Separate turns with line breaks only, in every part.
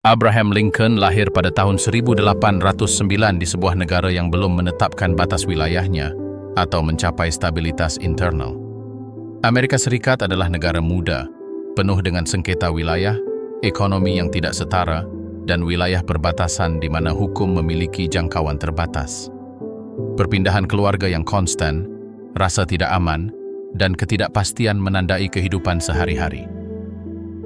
Abraham Lincoln lahir pada tahun 1809 di sebuah negara yang belum menetapkan batas wilayahnya atau mencapai stabilitas internal. Amerika Serikat adalah negara muda, penuh dengan sengketa wilayah, ekonomi yang tidak setara, dan wilayah perbatasan di mana hukum memiliki jangkauan terbatas. Perpindahan keluarga yang konstan, rasa tidak aman, dan ketidakpastian menandai kehidupan sehari-hari.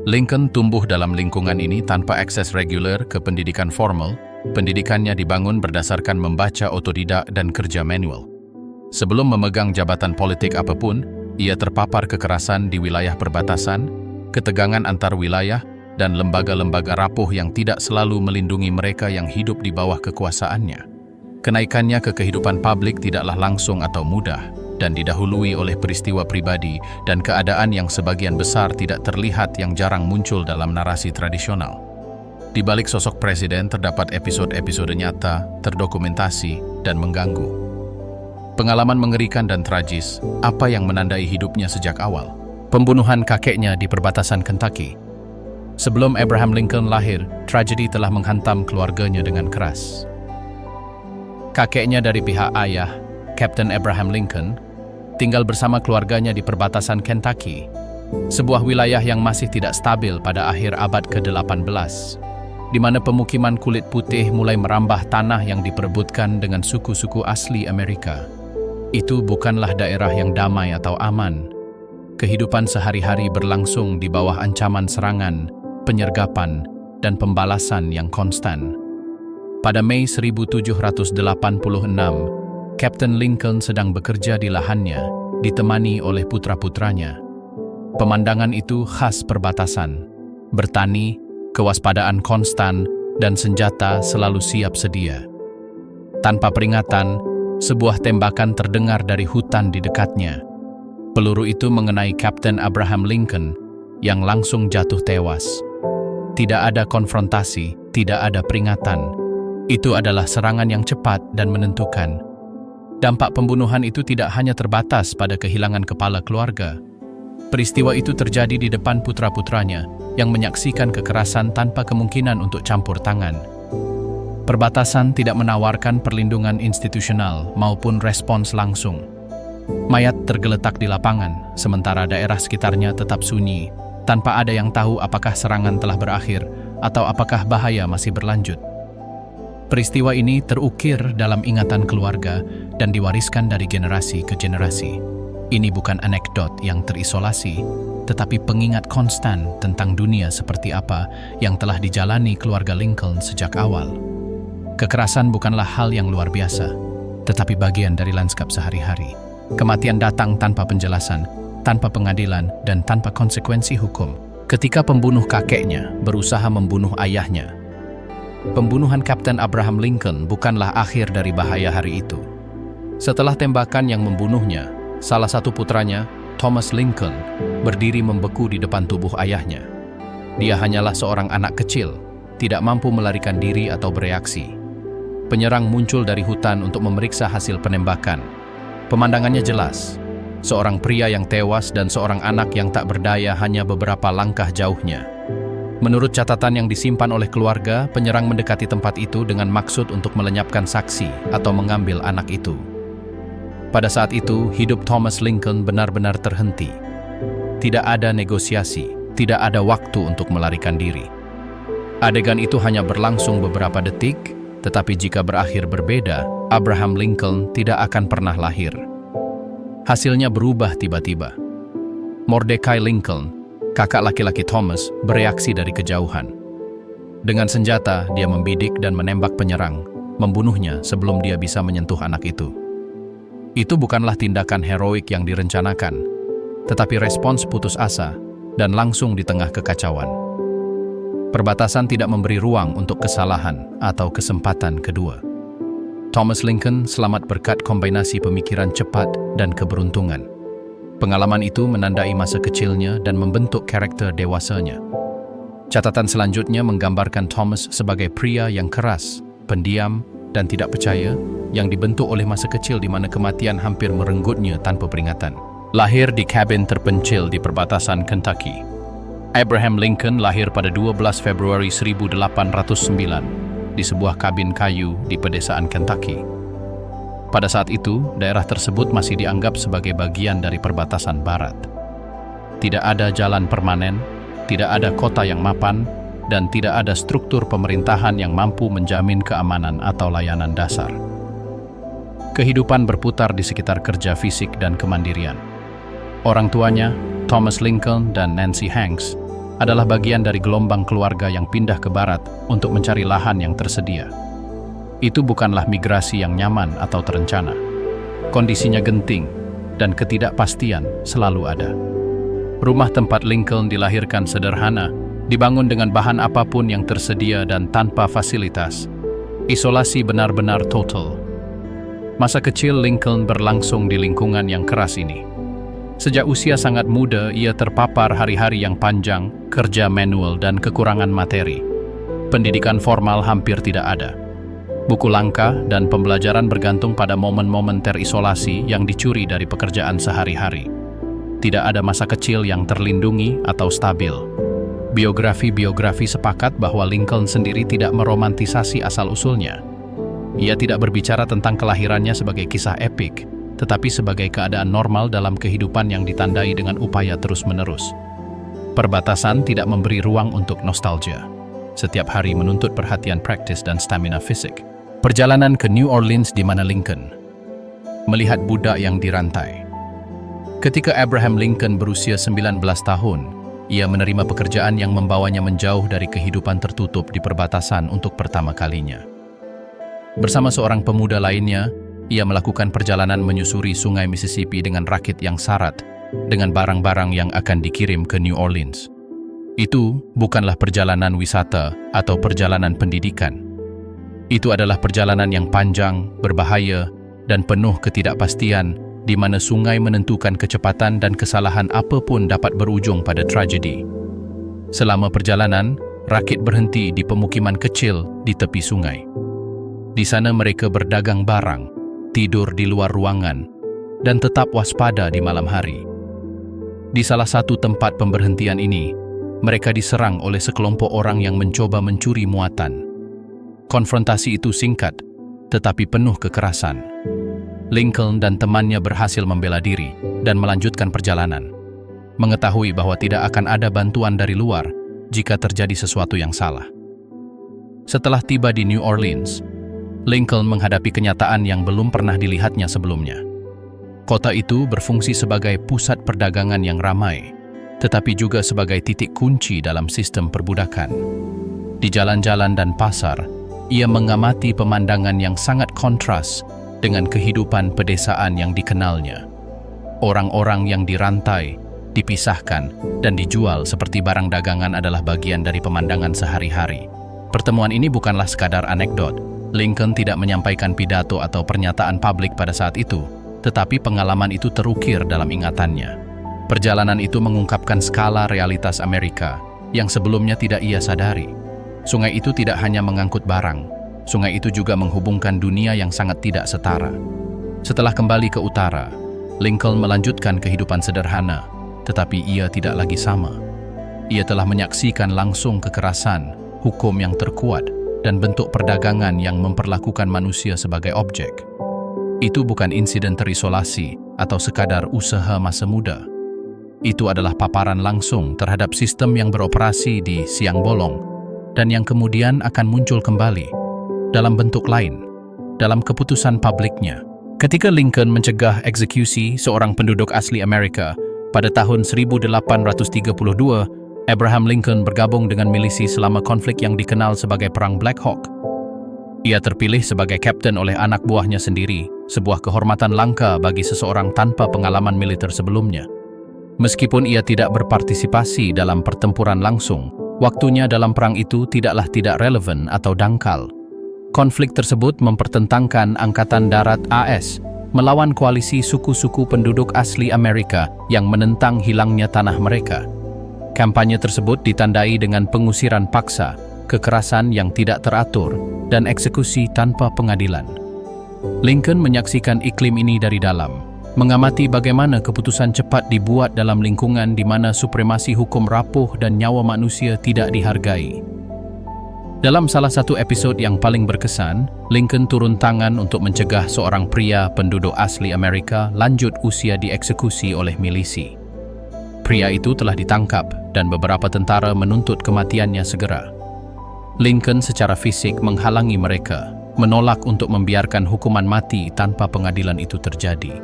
Lincoln tumbuh dalam lingkungan ini tanpa akses reguler ke pendidikan formal. Pendidikannya dibangun berdasarkan membaca otodidak dan kerja manual. Sebelum memegang jabatan politik apapun, ia terpapar kekerasan di wilayah perbatasan, ketegangan antar wilayah, dan lembaga-lembaga rapuh yang tidak selalu melindungi mereka yang hidup di bawah kekuasaannya. Kenaikannya ke kehidupan publik tidaklah langsung atau mudah, dan didahului oleh peristiwa pribadi dan keadaan yang sebagian besar tidak terlihat yang jarang muncul dalam narasi tradisional. Di balik sosok presiden terdapat episode-episode nyata, terdokumentasi, dan mengganggu. Pengalaman mengerikan dan tragis, apa yang menandai hidupnya sejak awal? Pembunuhan kakeknya di perbatasan Kentucky. Sebelum Abraham Lincoln lahir, tragedi telah menghantam keluarganya dengan keras. Kakeknya dari pihak ayah, Kapten Abraham Lincoln, tinggal bersama keluarganya di perbatasan Kentucky, sebuah wilayah yang masih tidak stabil pada akhir abad ke-18, di mana pemukiman kulit putih mulai merambah tanah yang diperebutkan dengan suku-suku asli Amerika. Itu bukanlah daerah yang damai atau aman. Kehidupan sehari-hari berlangsung di bawah ancaman serangan, penyergapan, dan pembalasan yang konstan. Pada Mei 1786, Kapten Lincoln sedang bekerja di lahannya, ditemani oleh putra-putranya. Pemandangan itu khas perbatasan. Bertani, kewaspadaan konstan, dan senjata selalu siap sedia. Tanpa peringatan, sebuah tembakan terdengar dari hutan di dekatnya. Peluru itu mengenai Kapten Abraham Lincoln, yang langsung jatuh tewas. Tidak ada konfrontasi, tidak ada peringatan. Itu adalah serangan yang cepat dan menentukan. Dampak pembunuhan itu tidak hanya terbatas pada kehilangan kepala keluarga. Peristiwa itu terjadi di depan putra-putranya yang menyaksikan kekerasan tanpa kemungkinan untuk campur tangan. Perbatasan tidak menawarkan perlindungan institusional maupun respons langsung. Mayat tergeletak di lapangan, sementara daerah sekitarnya tetap sunyi, tanpa ada yang tahu apakah serangan telah berakhir atau apakah bahaya masih berlanjut. Peristiwa ini terukir dalam ingatan keluarga dan diwariskan dari generasi ke generasi. Ini bukan anekdot yang terisolasi, tetapi pengingat konstan tentang dunia seperti apa yang telah dijalani keluarga Lincoln sejak awal. Kekerasan bukanlah hal yang luar biasa, tetapi bagian dari lanskap sehari-hari. Kematian datang tanpa penjelasan, tanpa pengadilan, dan tanpa konsekuensi hukum. Ketika pembunuh kakeknya berusaha membunuh ayahnya, pembunuhan Kapten Abraham Lincoln bukanlah akhir dari bahaya hari itu. Setelah tembakan yang membunuhnya, salah satu putranya, Thomas Lincoln, berdiri membeku di depan tubuh ayahnya. Dia hanyalah seorang anak kecil, tidak mampu melarikan diri atau bereaksi. Penyerang muncul dari hutan untuk memeriksa hasil penembakan. Pemandangannya jelas, seorang pria yang tewas dan seorang anak yang tak berdaya hanya beberapa langkah jauhnya. Menurut catatan yang disimpan oleh keluarga, penyerang mendekati tempat itu dengan maksud untuk melenyapkan saksi atau mengambil anak itu. Pada saat itu, hidup Thomas Lincoln benar-benar terhenti. Tidak ada negosiasi, tidak ada waktu untuk melarikan diri. Adegan itu hanya berlangsung beberapa detik, tetapi jika berakhir berbeda, Abraham Lincoln tidak akan pernah lahir. Hasilnya berubah tiba-tiba. Mordecai Lincoln, kakak laki-laki Thomas, bereaksi dari kejauhan. Dengan senjata, dia membidik dan menembak penyerang, membunuhnya sebelum dia bisa menyentuh anak itu. Itu bukanlah tindakan heroik yang direncanakan, tetapi respons putus asa dan langsung di tengah kekacauan. Perbatasan tidak memberi ruang untuk kesalahan atau kesempatan kedua. Thomas Lincoln selamat berkat kombinasi pemikiran cepat dan keberuntungan. Pengalaman itu menandai masa kecilnya dan membentuk karakter dewasanya. Catatan selanjutnya menggambarkan Thomas sebagai pria yang keras, pendiam, dan tidak percaya, yang dibentuk oleh masa kecil di mana kematian hampir merenggutnya tanpa peringatan. Lahir di kabin terpencil di perbatasan Kentucky. Abraham Lincoln lahir pada 12 Februari 1809 di sebuah kabin kayu di pedesaan Kentucky. Pada saat itu, daerah tersebut masih dianggap sebagai bagian dari perbatasan barat. Tidak ada jalan permanen, tidak ada kota yang mapan, dan tidak ada struktur pemerintahan yang mampu menjamin keamanan atau layanan dasar. Kehidupan berputar di sekitar kerja fisik dan kemandirian. Orang tuanya, Thomas Lincoln dan Nancy Hanks, adalah bagian dari gelombang keluarga yang pindah ke barat untuk mencari lahan yang tersedia. Itu bukanlah migrasi yang nyaman atau terencana. Kondisinya genting, dan ketidakpastian selalu ada. Rumah tempat Lincoln dilahirkan sederhana, dibangun dengan bahan apapun yang tersedia dan tanpa fasilitas. Isolasi benar-benar total. Masa kecil Lincoln berlangsung di lingkungan yang keras ini. Sejak usia sangat muda, ia terpapar hari-hari yang panjang, kerja manual, dan kekurangan materi. Pendidikan formal hampir tidak ada. Buku langka dan pembelajaran bergantung pada momen-momen terisolasi yang dicuri dari pekerjaan sehari-hari. Tidak ada masa kecil yang terlindungi atau stabil. Biografi-biografi sepakat bahwa Lincoln sendiri tidak meromantisasi asal-usulnya. Ia tidak berbicara tentang kelahirannya sebagai kisah epik, tetapi sebagai keadaan normal dalam kehidupan yang ditandai dengan upaya terus-menerus. Perbatasan tidak memberi ruang untuk nostalgia. Setiap hari menuntut perhatian praktis dan stamina fisik. Perjalanan ke New Orleans di mana Lincoln melihat budak yang dirantai. Ketika Abraham Lincoln berusia 19 tahun, ia menerima pekerjaan yang membawanya menjauh dari kehidupan tertutup di perbatasan untuk pertama kalinya. Bersama seorang pemuda lainnya, ia melakukan perjalanan menyusuri sungai Mississippi dengan rakit yang syarat, dengan barang-barang yang akan dikirim ke New Orleans. Itu bukanlah perjalanan wisata atau perjalanan pendidikan. Itu adalah perjalanan yang panjang, berbahaya, dan penuh ketidakpastian, di mana sungai menentukan kecepatan dan kesalahan apapun dapat berujung pada tragedi. Selama perjalanan, rakit berhenti di pemukiman kecil di tepi sungai. Di sana mereka berdagang barang, tidur di luar ruangan, dan tetap waspada di malam hari. Di salah satu tempat pemberhentian ini, mereka diserang oleh sekelompok orang yang mencoba mencuri muatan. Konfrontasi itu singkat, tetapi penuh kekerasan. Lincoln dan temannya berhasil membela diri dan melanjutkan perjalanan, mengetahui bahwa tidak akan ada bantuan dari luar jika terjadi sesuatu yang salah. Setelah tiba di New Orleans, Lincoln menghadapi kenyataan yang belum pernah dilihatnya sebelumnya. Kota itu berfungsi sebagai pusat perdagangan yang ramai, tetapi juga sebagai titik kunci dalam sistem perbudakan. Di jalan-jalan dan pasar, ia mengamati pemandangan yang sangat kontras dengan kehidupan pedesaan yang dikenalnya. Orang-orang yang dirantai, dipisahkan, dan dijual seperti barang dagangan adalah bagian dari pemandangan sehari-hari. Pertemuan ini bukanlah sekadar anekdot. Lincoln tidak menyampaikan pidato atau pernyataan publik pada saat itu, tetapi pengalaman itu terukir dalam ingatannya. Perjalanan itu mengungkapkan skala realitas Amerika yang sebelumnya tidak ia sadari. Sungai itu tidak hanya mengangkut barang, sungai itu juga menghubungkan dunia yang sangat tidak setara. Setelah kembali ke utara, Lincoln melanjutkan kehidupan sederhana, tetapi ia tidak lagi sama. Ia telah menyaksikan langsung kekerasan, hukum yang terkuat, dan bentuk perdagangan yang memperlakukan manusia sebagai objek. Itu bukan insiden terisolasi atau sekadar usaha masa muda. Itu adalah paparan langsung terhadap sistem yang beroperasi di siang bolong dan yang kemudian akan muncul kembali dalam bentuk lain, dalam keputusan publiknya. Ketika Lincoln mencegah eksekusi seorang penduduk asli Amerika pada tahun 1832, Abraham Lincoln bergabung dengan milisi selama konflik yang dikenal sebagai Perang Black Hawk. Ia terpilih sebagai kapten oleh anak buahnya sendiri, sebuah kehormatan langka bagi seseorang tanpa pengalaman militer sebelumnya. Meskipun ia tidak berpartisipasi dalam pertempuran langsung, waktunya dalam perang itu tidaklah tidak relevan atau dangkal. Konflik tersebut mempertentangkan Angkatan Darat AS melawan koalisi suku-suku penduduk asli Amerika yang menentang hilangnya tanah mereka. Kampanye tersebut ditandai dengan pengusiran paksa, kekerasan yang tidak teratur, dan eksekusi tanpa pengadilan. Lincoln menyaksikan iklim ini dari dalam. mengamati bagaimana keputusan cepat dibuat dalam lingkungan di mana supremasi hukum rapuh dan nyawa manusia tidak dihargai. Dalam salah satu episod yang paling berkesan, Lincoln turun tangan untuk mencegah seorang pria penduduk asli Amerika lanjut usia dieksekusi oleh milisi. Pria itu telah ditangkap dan beberapa tentara menuntut kematiannya segera. Lincoln secara fisik menghalangi mereka, menolak untuk membiarkan hukuman mati tanpa pengadilan itu terjadi.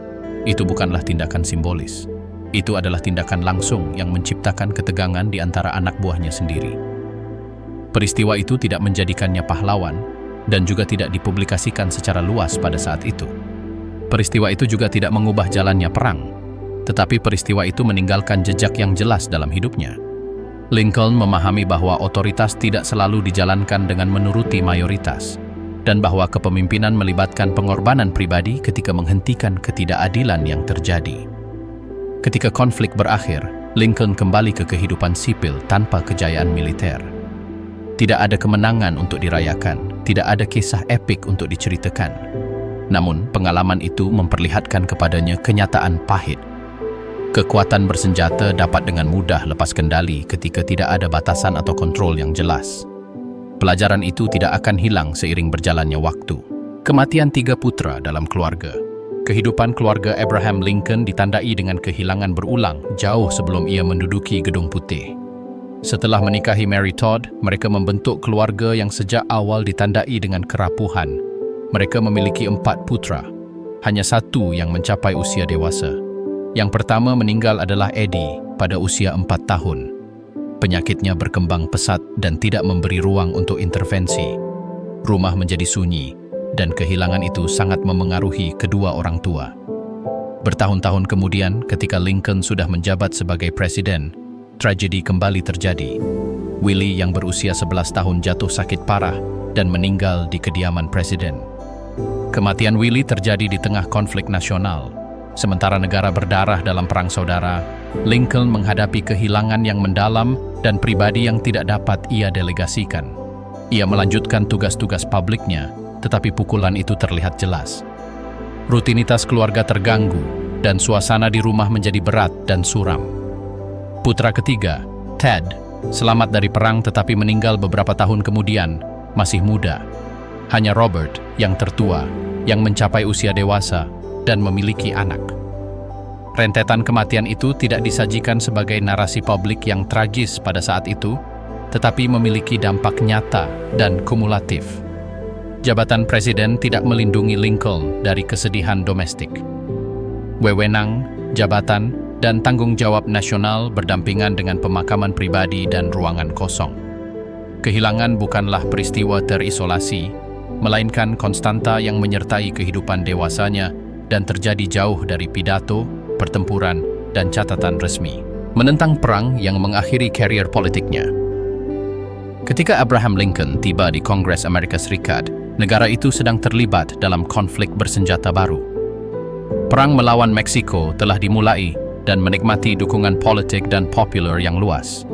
Itu bukanlah tindakan simbolis. Itu adalah tindakan langsung yang menciptakan ketegangan di antara anak buahnya sendiri. Peristiwa itu tidak menjadikannya pahlawan dan juga tidak dipublikasikan secara luas pada saat itu. Peristiwa itu juga tidak mengubah jalannya perang, tetapi peristiwa itu meninggalkan jejak yang jelas dalam hidupnya. Lincoln memahami bahwa otoritas tidak selalu dijalankan dengan menuruti mayoritas, dan bahwa kepemimpinan melibatkan pengorbanan pribadi ketika menghentikan ketidakadilan yang terjadi. Ketika konflik berakhir, Lincoln kembali ke kehidupan sipil tanpa kejayaan militer. Tidak ada kemenangan untuk dirayakan, tidak ada kisah epik untuk diceritakan. Namun, pengalaman itu memperlihatkan kepadanya kenyataan pahit. Kekuatan bersenjata dapat dengan mudah lepas kendali ketika tidak ada batasan atau kontrol yang jelas. Pelajaran itu tidak akan hilang seiring berjalannya waktu. Kematian 3 putra dalam keluarga. Kehidupan keluarga Abraham Lincoln ditandai dengan kehilangan berulang jauh sebelum ia menduduki Gedung Putih. Setelah menikahi Mary Todd, mereka membentuk keluarga yang sejak awal ditandai dengan kerapuhan. Mereka memiliki 4 putra, hanya 1 yang mencapai usia dewasa. Yang pertama meninggal adalah Eddie pada usia 4 tahun. Penyakitnya berkembang pesat dan tidak memberi ruang untuk intervensi. Rumah menjadi sunyi, dan kehilangan itu sangat memengaruhi kedua orang tua. Bertahun-tahun kemudian, ketika Lincoln sudah menjabat sebagai presiden, tragedi kembali terjadi. Willie yang berusia 11 tahun jatuh sakit parah dan meninggal di kediaman presiden. Kematian Willie terjadi di tengah konflik nasional. Sementara negara berdarah dalam perang saudara, Lincoln menghadapi kehilangan yang mendalam dan pribadi yang tidak dapat ia delegasikan. Ia melanjutkan tugas-tugas publiknya, tetapi pukulan itu terlihat jelas. Rutinitas keluarga terganggu, dan suasana di rumah menjadi berat dan suram. Putra ketiga, Ted, selamat dari perang tetapi meninggal beberapa tahun kemudian, masih muda. Hanya Robert, yang tertua, yang mencapai usia dewasa, dan memiliki anak. Rentetan kematian itu tidak disajikan sebagai narasi publik yang tragis pada saat itu, tetapi memiliki dampak nyata dan kumulatif. Jabatan presiden tidak melindungi Lincoln dari kesedihan domestik. Wewenang, jabatan, dan tanggung jawab nasional berdampingan dengan pemakaman pribadi dan ruangan kosong. Kehilangan bukanlah peristiwa terisolasi, melainkan konstanta yang menyertai kehidupan dewasanya dan terjadi jauh dari pidato, pertempuran, dan catatan resmi. Menentang perang yang mengakhiri karier politiknya. Ketika Abraham Lincoln tiba di Kongres Amerika Serikat, negara itu sedang terlibat dalam konflik bersenjata baru. Perang melawan Meksiko telah dimulai dan menikmati dukungan politik dan populer yang luas.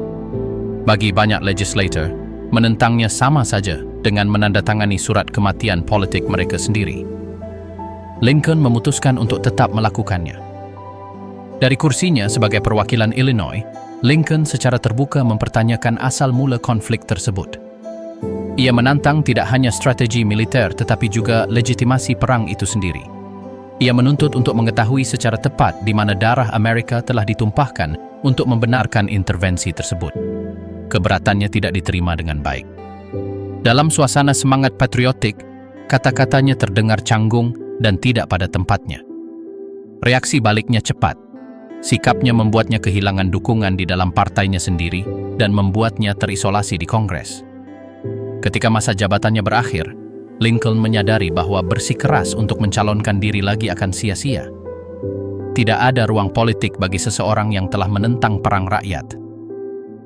Bagi banyak legislator, menentangnya sama saja dengan menandatangani surat kematian politik mereka sendiri. Lincoln memutuskan untuk tetap melakukannya. Dari kursinya sebagai perwakilan Illinois, Lincoln secara terbuka mempertanyakan asal mula konflik tersebut. Ia menantang tidak hanya strategi militer tetapi juga legitimasi perang itu sendiri. Ia menuntut untuk mengetahui secara tepat di mana darah Amerika telah ditumpahkan untuk membenarkan intervensi tersebut. Keberatannya tidak diterima dengan baik. Dalam suasana semangat patriotik, kata-katanya terdengar canggung dan tidak pada tempatnya. Reaksi baliknya cepat. Sikapnya membuatnya kehilangan dukungan di dalam partainya sendiri dan membuatnya terisolasi di Kongres. Ketika masa jabatannya berakhir, Lincoln menyadari bahwa bersikeras untuk mencalonkan diri lagi akan sia-sia. Tidak ada ruang politik bagi seseorang yang telah menentang perang rakyat.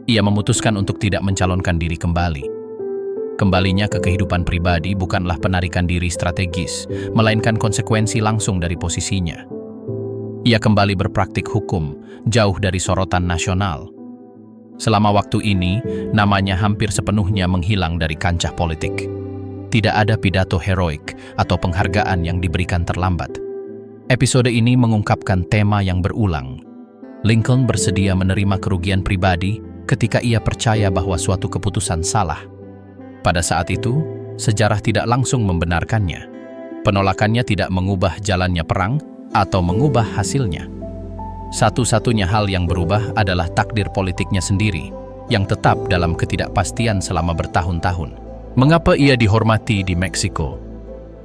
Ia memutuskan untuk tidak mencalonkan diri kembali. Kembalinya ke kehidupan pribadi bukanlah penarikan diri strategis, melainkan konsekuensi langsung dari posisinya. Ia kembali berpraktik hukum, jauh dari sorotan nasional. Selama waktu ini, namanya hampir sepenuhnya menghilang dari kancah politik. Tidak ada pidato heroik atau penghargaan yang diberikan terlambat. Episode ini mengungkapkan tema yang berulang. Lincoln bersedia menerima kerugian pribadi ketika ia percaya bahwa suatu keputusan salah. Pada saat itu, sejarah tidak langsung membenarkannya. Penolakannya tidak mengubah jalannya perang atau mengubah hasilnya. Satu-satunya hal yang berubah adalah takdir politiknya sendiri, yang tetap dalam ketidakpastian selama bertahun-tahun. Mengapa ia dihormati di Meksiko?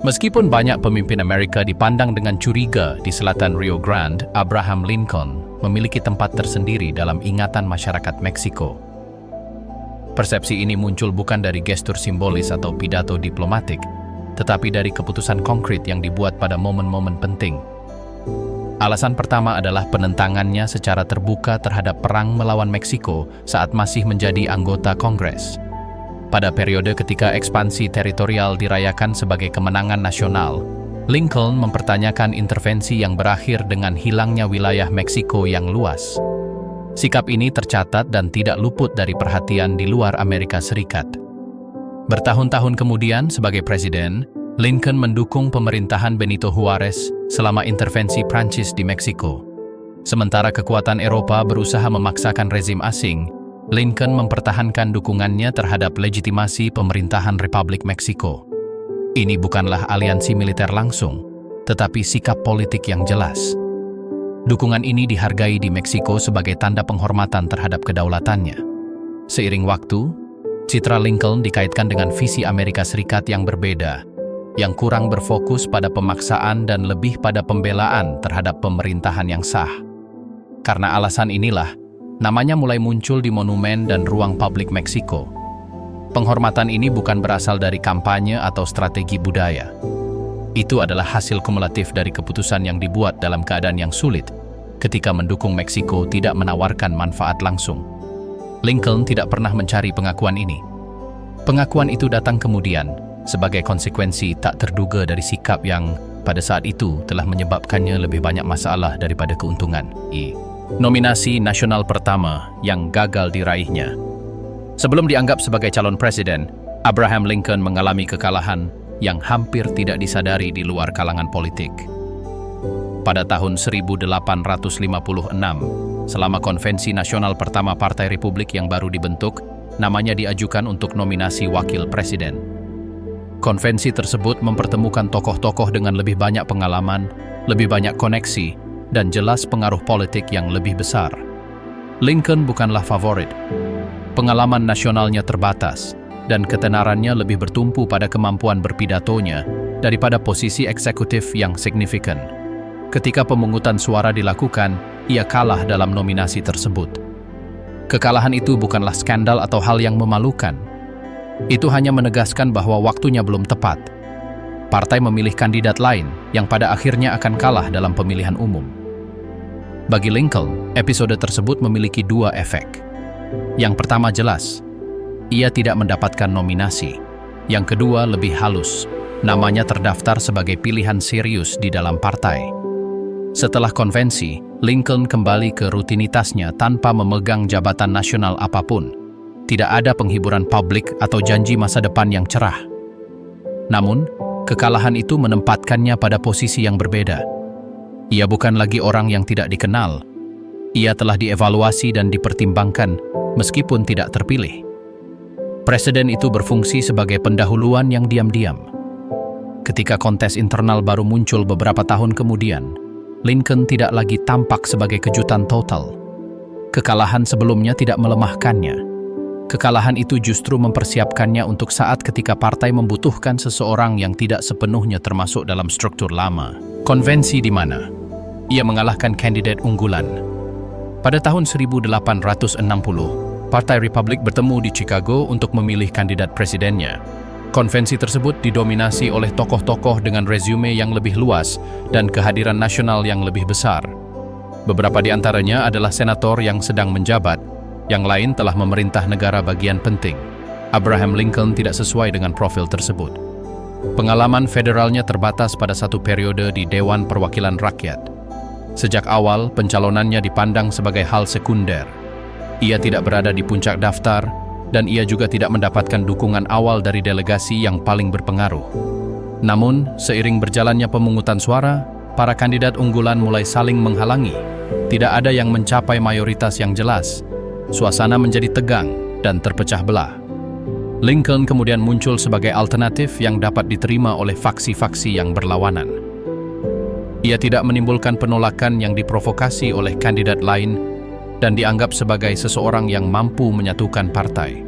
Meskipun banyak pemimpin Amerika dipandang dengan curiga di selatan Rio Grande, Abraham Lincoln memiliki tempat tersendiri dalam ingatan masyarakat Meksiko. Persepsi ini muncul bukan dari gestur simbolis atau pidato diplomatik, tetapi dari keputusan konkret yang dibuat pada momen-momen penting. Alasan pertama adalah penentangannya secara terbuka terhadap perang melawan Meksiko saat masih menjadi anggota Kongres. Pada periode ketika ekspansi teritorial dirayakan sebagai kemenangan nasional, Lincoln mempertanyakan intervensi yang berakhir dengan hilangnya wilayah Meksiko yang luas. Sikap ini tercatat dan tidak luput dari perhatian di luar Amerika Serikat. Bertahun-tahun kemudian, sebagai presiden, Lincoln mendukung pemerintahan Benito Juárez selama intervensi Prancis di Meksiko. Sementara kekuatan Eropa berusaha memaksakan rezim asing, Lincoln mempertahankan dukungannya terhadap legitimasi pemerintahan Republik Meksiko. Ini bukanlah aliansi militer langsung, tetapi sikap politik yang jelas. Dukungan ini dihargai di Meksiko sebagai tanda penghormatan terhadap kedaulatannya. Seiring waktu, citra Lincoln dikaitkan dengan visi Amerika Serikat yang berbeda, yang kurang berfokus pada pemaksaan dan lebih pada pembelaan terhadap pemerintahan yang sah. Karena alasan inilah, namanya mulai muncul di monumen dan ruang publik Meksiko. Penghormatan ini bukan berasal dari kampanye atau strategi budaya. Itu adalah hasil kumulatif dari keputusan yang dibuat dalam keadaan yang sulit, ketika mendukung Meksiko tidak menawarkan manfaat langsung. Lincoln tidak pernah mencari pengakuan ini. Pengakuan itu datang kemudian, sebagai konsekuensi tak terduga dari sikap yang, pada saat itu, telah menyebabkannya lebih banyak masalah daripada keuntungan. Nominasi nasional pertama yang gagal diraihnya. Sebelum dianggap sebagai calon presiden, Abraham Lincoln mengalami kekalahan yang hampir tidak disadari di luar kalangan politik. Pada tahun 1856, selama konvensi nasional pertama Partai Republik yang baru dibentuk, namanya diajukan untuk nominasi wakil presiden. Konvensi tersebut mempertemukan tokoh-tokoh dengan lebih banyak pengalaman, lebih banyak koneksi, dan jelas pengaruh politik yang lebih besar. Lincoln bukanlah favorit. Pengalaman nasionalnya terbatas, dan ketenarannya lebih bertumpu pada kemampuan berpidatonya daripada posisi eksekutif yang signifikan. Ketika pemungutan suara dilakukan, ia kalah dalam nominasi tersebut. Kekalahan itu bukanlah skandal atau hal yang memalukan. Itu hanya menegaskan bahwa waktunya belum tepat. Partai memilih kandidat lain yang pada akhirnya akan kalah dalam pemilihan umum. Bagi Lincoln, episode tersebut memiliki dua efek. Yang pertama jelas, ia tidak mendapatkan nominasi. Yang kedua lebih halus, namanya terdaftar sebagai pilihan serius di dalam partai. Setelah konvensi, Lincoln kembali ke rutinitasnya tanpa memegang jabatan nasional apapun. Tidak ada penghiburan publik atau janji masa depan yang cerah. Namun, kekalahan itu menempatkannya pada posisi yang berbeda. Ia bukan lagi orang yang tidak dikenal. Ia telah dievaluasi dan dipertimbangkan meskipun tidak terpilih. Presiden itu berfungsi sebagai pendahuluan yang diam-diam. Ketika kontes internal baru muncul beberapa tahun kemudian, Lincoln tidak lagi tampak sebagai kejutan total. Kekalahan sebelumnya tidak melemahkannya. Kekalahan itu justru mempersiapkannya untuk saat ketika partai membutuhkan seseorang yang tidak sepenuhnya termasuk dalam struktur lama. Konvensi di mana ia mengalahkan kandidat unggulan. Pada tahun 1860, Partai Republik bertemu di Chicago untuk memilih kandidat presidennya. Konvensi tersebut didominasi oleh tokoh-tokoh dengan resume yang lebih luas dan kehadiran nasional yang lebih besar. Beberapa di antaranya adalah senator yang sedang menjabat, yang lain telah memerintah negara bagian penting. Abraham Lincoln tidak sesuai dengan profil tersebut. Pengalaman federalnya terbatas pada satu periode di Dewan Perwakilan Rakyat. Sejak awal, pencalonannya dipandang sebagai hal sekunder. Ia tidak berada di puncak daftar, dan ia juga tidak mendapatkan dukungan awal dari delegasi yang paling berpengaruh. Namun, seiring berjalannya pemungutan suara, para kandidat unggulan mulai saling menghalangi. Tidak ada yang mencapai mayoritas yang jelas. Suasana menjadi tegang dan terpecah belah. Lincoln kemudian muncul sebagai alternatif yang dapat diterima oleh faksi-faksi yang berlawanan. Ia tidak menimbulkan penolakan yang diprovokasi oleh kandidat lain dan dianggap sebagai seseorang yang mampu menyatukan partai.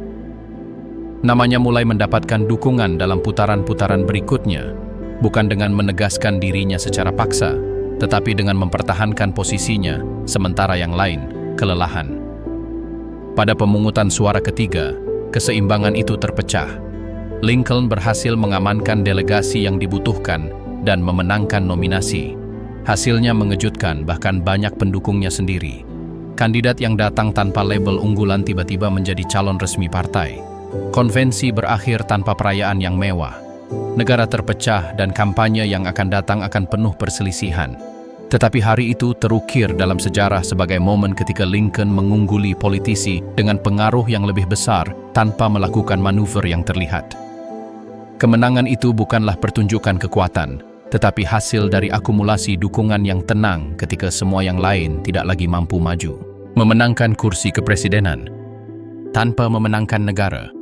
Namanya mulai mendapatkan dukungan dalam putaran-putaran berikutnya, bukan dengan menegaskan dirinya secara paksa, tetapi dengan mempertahankan posisinya, sementara yang lain kelelahan. Pada pemungutan suara ketiga, keseimbangan itu terpecah. Lincoln berhasil mengamankan delegasi yang dibutuhkan dan memenangkan nominasi. Hasilnya mengejutkan bahkan banyak pendukungnya sendiri. Kandidat yang datang tanpa label unggulan tiba-tiba menjadi calon resmi partai. Konvensi berakhir tanpa perayaan yang mewah. Negara terpecah dan kampanye yang akan datang akan penuh perselisihan. Tetapi hari itu terukir dalam sejarah sebagai momen ketika Lincoln mengungguli politisi dengan pengaruh yang lebih besar tanpa melakukan manuver yang terlihat. Kemenangan itu bukanlah pertunjukan kekuatan, tetapi hasil dari akumulasi dukungan yang tenang ketika semua yang lain tidak lagi mampu maju. Memenangkan kursi kepresidenan tanpa memenangkan negara.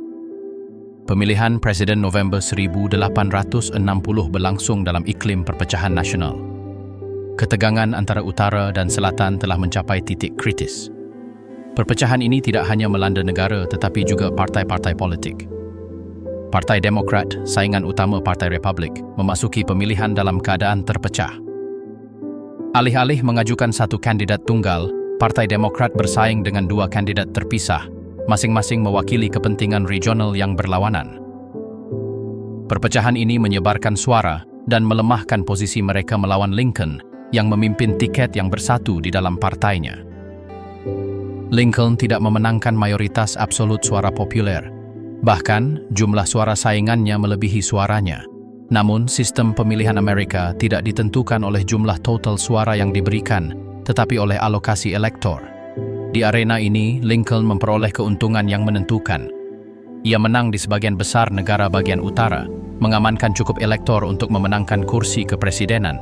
Pemilihan Presiden November 1860 berlangsung dalam iklim perpecahan nasional. Ketegangan antara utara dan selatan telah mencapai titik kritis. Perpecahan ini tidak hanya melanda negara tetapi juga partai-partai politik. Partai Demokrat, saingan utama Partai Republik, memasuki pemilihan dalam keadaan terpecah. Alih-alih mengajukan satu kandidat tunggal, Partai Demokrat bersaing dengan dua kandidat terpisah, masing-masing mewakili kepentingan regional yang berlawanan. Perpecahan ini menyebarkan suara dan melemahkan posisi mereka melawan Lincoln yang memimpin tiket yang bersatu di dalam partainya. Lincoln tidak memenangkan mayoritas absolut suara populer. Bahkan, jumlah suara saingannya melebihi suaranya. Namun, sistem pemilihan Amerika tidak ditentukan oleh jumlah total suara yang diberikan, tetapi oleh alokasi elektor. Di arena ini, Lincoln memperoleh keuntungan yang menentukan. Ia menang di sebagian besar negara bagian utara, mengamankan cukup elektor untuk memenangkan kursi kepresidenan.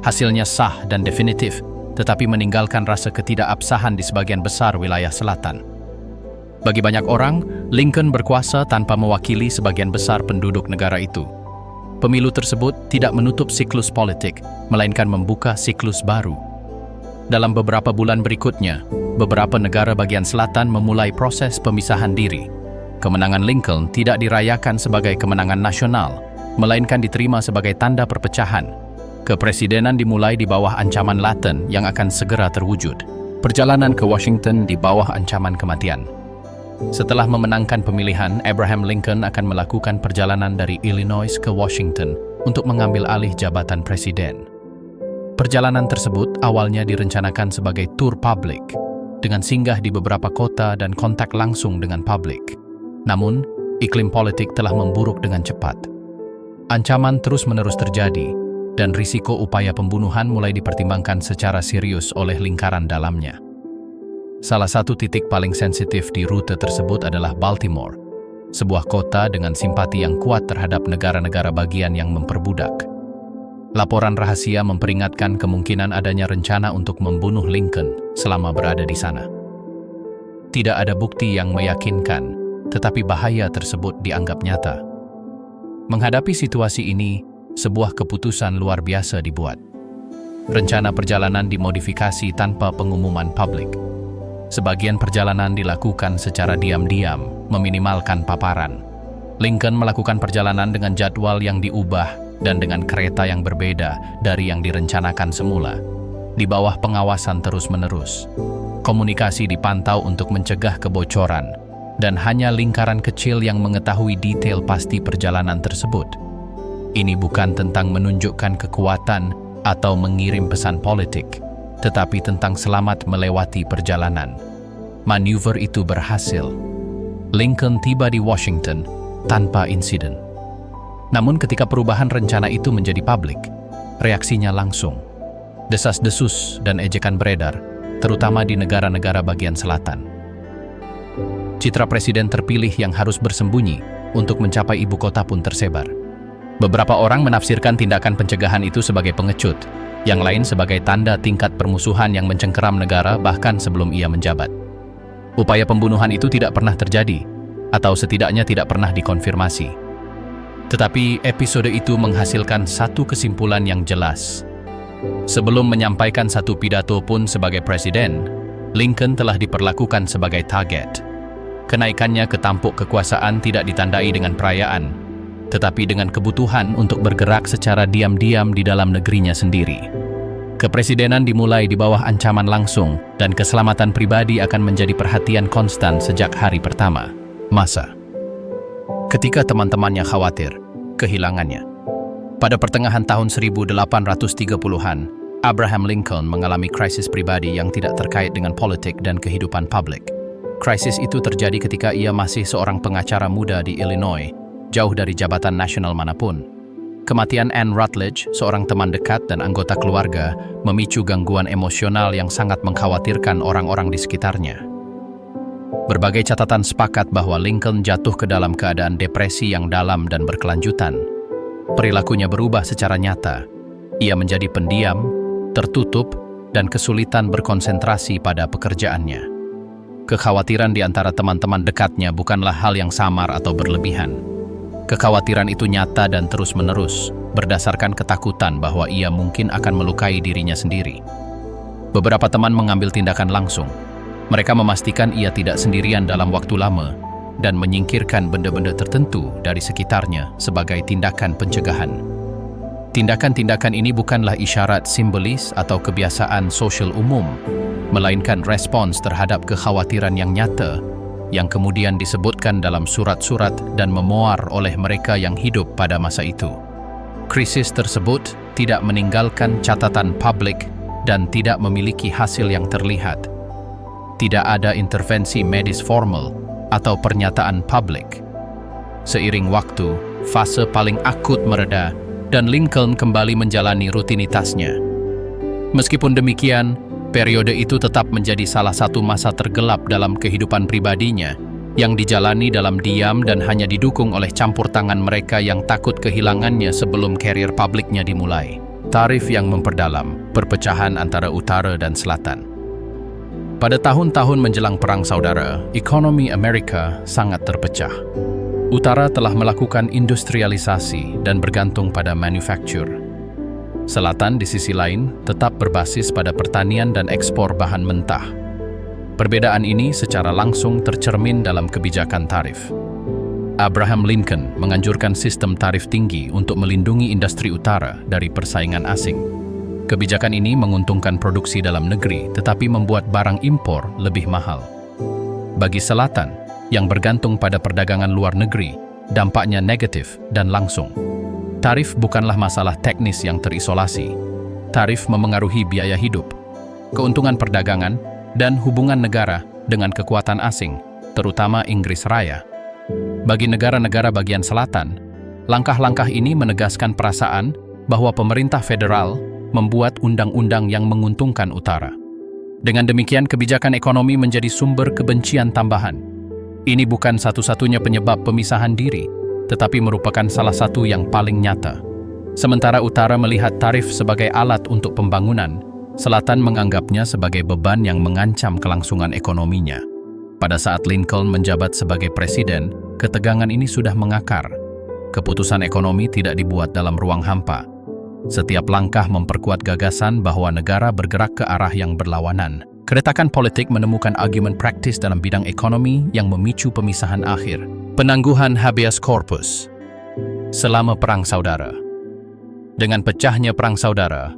Hasilnya sah dan definitif, tetapi meninggalkan rasa ketidakabsahan di sebagian besar wilayah selatan. Bagi banyak orang, Lincoln berkuasa tanpa mewakili sebagian besar penduduk negara itu. Pemilu tersebut tidak menutup siklus politik, melainkan membuka siklus baru. Dalam beberapa bulan berikutnya, beberapa negara bagian selatan memulai proses pemisahan diri. Kemenangan Lincoln tidak dirayakan sebagai kemenangan nasional, melainkan diterima sebagai tanda perpecahan. Kepresidenan dimulai di bawah ancaman laten yang akan segera terwujud. Perjalanan ke Washington di bawah ancaman kematian. Setelah memenangkan pemilihan, Abraham Lincoln akan melakukan perjalanan dari Illinois ke Washington untuk mengambil alih jabatan presiden. Perjalanan tersebut awalnya direncanakan sebagai tur publik, dengan singgah di beberapa kota dan kontak langsung dengan publik. Namun, iklim politik telah memburuk dengan cepat. Ancaman terus-menerus terjadi, dan risiko upaya pembunuhan mulai dipertimbangkan secara serius oleh lingkaran dalamnya. Salah satu titik paling sensitif di rute tersebut adalah Baltimore, sebuah kota dengan simpati yang kuat terhadap negara-negara bagian yang memperbudak. Laporan rahasia memperingatkan kemungkinan adanya rencana untuk membunuh Lincoln selama berada di sana. Tidak ada bukti yang meyakinkan, tetapi bahaya tersebut dianggap nyata. Menghadapi situasi ini, sebuah keputusan luar biasa dibuat. Rencana perjalanan dimodifikasi tanpa pengumuman publik. Sebagian perjalanan dilakukan secara diam-diam, meminimalkan paparan. Lincoln melakukan perjalanan dengan jadwal yang diubah dan dengan kereta yang berbeda dari yang direncanakan semula, di bawah pengawasan terus-menerus. Komunikasi dipantau untuk mencegah kebocoran, dan hanya lingkaran kecil yang mengetahui detail pasti perjalanan tersebut. Ini bukan tentang menunjukkan kekuatan atau mengirim pesan politik, tetapi tentang selamat melewati perjalanan. Manuver itu berhasil. Lincoln tiba di Washington tanpa insiden. Namun ketika perubahan rencana itu menjadi publik, reaksinya langsung. Desas-desus dan ejekan beredar, terutama di negara-negara bagian selatan. Citra presiden terpilih yang harus bersembunyi untuk mencapai ibu kota pun tersebar. Beberapa orang menafsirkan tindakan pencegahan itu sebagai pengecut, yang lain sebagai tanda tingkat permusuhan yang mencengkeram negara bahkan sebelum ia menjabat. Upaya pembunuhan itu tidak pernah terjadi, atau setidaknya tidak pernah dikonfirmasi. Tetapi episode itu menghasilkan satu kesimpulan yang jelas. Sebelum menyampaikan satu pidato pun sebagai presiden, Lincoln telah diperlakukan sebagai target. Kenaikannya ke tampuk kekuasaan tidak ditandai dengan perayaan, tetapi dengan kebutuhan untuk bergerak secara diam-diam di dalam negerinya sendiri. Kepresidenan dimulai di bawah ancaman langsung, dan keselamatan pribadi akan menjadi perhatian konstan sejak hari pertama. Masa ketika teman-temannya khawatir kehilangannya. Pada pertengahan tahun 1830-an, Abraham Lincoln mengalami krisis pribadi yang tidak terkait dengan politik dan kehidupan publik. Krisis itu terjadi ketika ia masih seorang pengacara muda di Illinois, jauh dari jabatan nasional manapun. Kematian Anne Rutledge, seorang teman dekat dan anggota keluarga, memicu gangguan emosional yang sangat mengkhawatirkan orang-orang di sekitarnya. Berbagai catatan sepakat bahwa Lincoln jatuh ke dalam keadaan depresi yang dalam dan berkelanjutan. Perilakunya berubah secara nyata. Ia menjadi pendiam, tertutup, dan kesulitan berkonsentrasi pada pekerjaannya. Kekhawatiran di antara teman-teman dekatnya bukanlah hal yang samar atau berlebihan. Kekhawatiran itu nyata dan terus-menerus, berdasarkan ketakutan bahwa ia mungkin akan melukai dirinya sendiri. Beberapa teman mengambil tindakan langsung. Mereka memastikan ia tidak sendirian dalam waktu lama dan menyingkirkan benda-benda tertentu dari sekitarnya sebagai tindakan pencegahan. Tindakan-tindakan ini bukanlah isyarat simbolis atau kebiasaan sosial umum, melainkan respons terhadap kekhawatiran yang nyata yang kemudian disebutkan dalam surat-surat dan memuar oleh mereka yang hidup pada masa itu. Krisis tersebut tidak meninggalkan catatan publik dan tidak memiliki hasil yang terlihat. Tidak ada intervensi medis formal atau pernyataan publik. Seiring waktu, fase paling akut mereda dan Lincoln kembali menjalani rutinitasnya. Meskipun demikian, periode itu tetap menjadi salah satu masa tergelap dalam kehidupan pribadinya yang dijalani dalam diam dan hanya didukung oleh campur tangan mereka yang takut kehilangannya sebelum karier publiknya dimulai. Tarif yang memperdalam perpecahan antara utara dan selatan. Pada tahun-tahun menjelang Perang Saudara, ekonomi Amerika sangat terpecah. Utara telah melakukan industrialisasi dan bergantung pada manufaktur. Selatan di sisi lain tetap berbasis pada pertanian dan ekspor bahan mentah. Perbedaan ini secara langsung tercermin dalam kebijakan tarif. Abraham Lincoln menganjurkan sistem tarif tinggi untuk melindungi industri utara dari persaingan asing. Kebijakan ini menguntungkan produksi dalam negeri tetapi membuat barang impor lebih mahal. Bagi selatan, yang bergantung pada perdagangan luar negeri, dampaknya negatif dan langsung. Tarif bukanlah masalah teknis yang terisolasi. Tarif memengaruhi biaya hidup, keuntungan perdagangan, dan hubungan negara dengan kekuatan asing, terutama Inggris Raya. Bagi negara-negara bagian selatan, langkah-langkah ini menegaskan perasaan bahwa pemerintah federal membuat undang-undang yang menguntungkan utara. Dengan demikian, kebijakan ekonomi menjadi sumber kebencian tambahan. Ini bukan satu-satunya penyebab pemisahan diri, tetapi merupakan salah satu yang paling nyata. Sementara utara melihat tarif sebagai alat untuk pembangunan, selatan menganggapnya sebagai beban yang mengancam kelangsungan ekonominya. Pada saat Lincoln menjabat sebagai presiden, ketegangan ini sudah mengakar. Keputusan ekonomi tidak dibuat dalam ruang hampa. Setiap langkah memperkuat gagasan bahwa negara bergerak ke arah yang berlawanan. Keretakan politik menemukan argumen praktis dalam bidang ekonomi yang memicu pemisahan akhir. Penangguhan habeas corpus. Selama Perang Saudara. Dengan pecahnya Perang Saudara,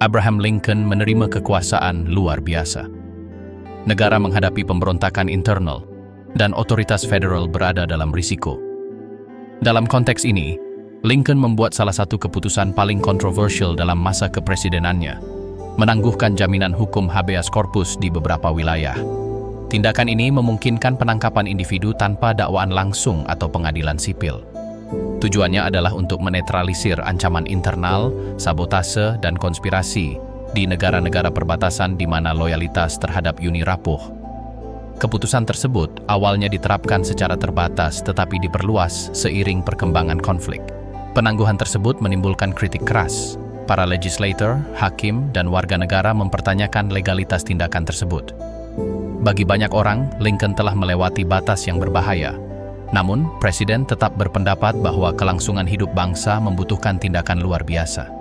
Abraham Lincoln menerima kekuasaan luar biasa. Negara menghadapi pemberontakan internal, dan otoritas federal berada dalam risiko. Dalam konteks ini, Lincoln membuat salah satu keputusan paling kontroversial dalam masa kepresidenannya, menangguhkan jaminan hukum habeas corpus di beberapa wilayah. Tindakan ini memungkinkan penangkapan individu tanpa dakwaan langsung atau pengadilan sipil. Tujuannya adalah untuk menetralisir ancaman internal, sabotase, dan konspirasi di negara-negara perbatasan di mana loyalitas terhadap Uni rapuh. Keputusan tersebut awalnya diterapkan secara terbatas tetapi diperluas seiring perkembangan konflik. Penangguhan tersebut menimbulkan kritik keras. para legislator, hakim, dan warga negara mempertanyakan legalitas tindakan tersebut. Bagi banyak orang, Lincoln telah melewati batas yang berbahaya. Namun, Presiden tetap berpendapat bahwa kelangsungan hidup bangsa membutuhkan tindakan luar biasa.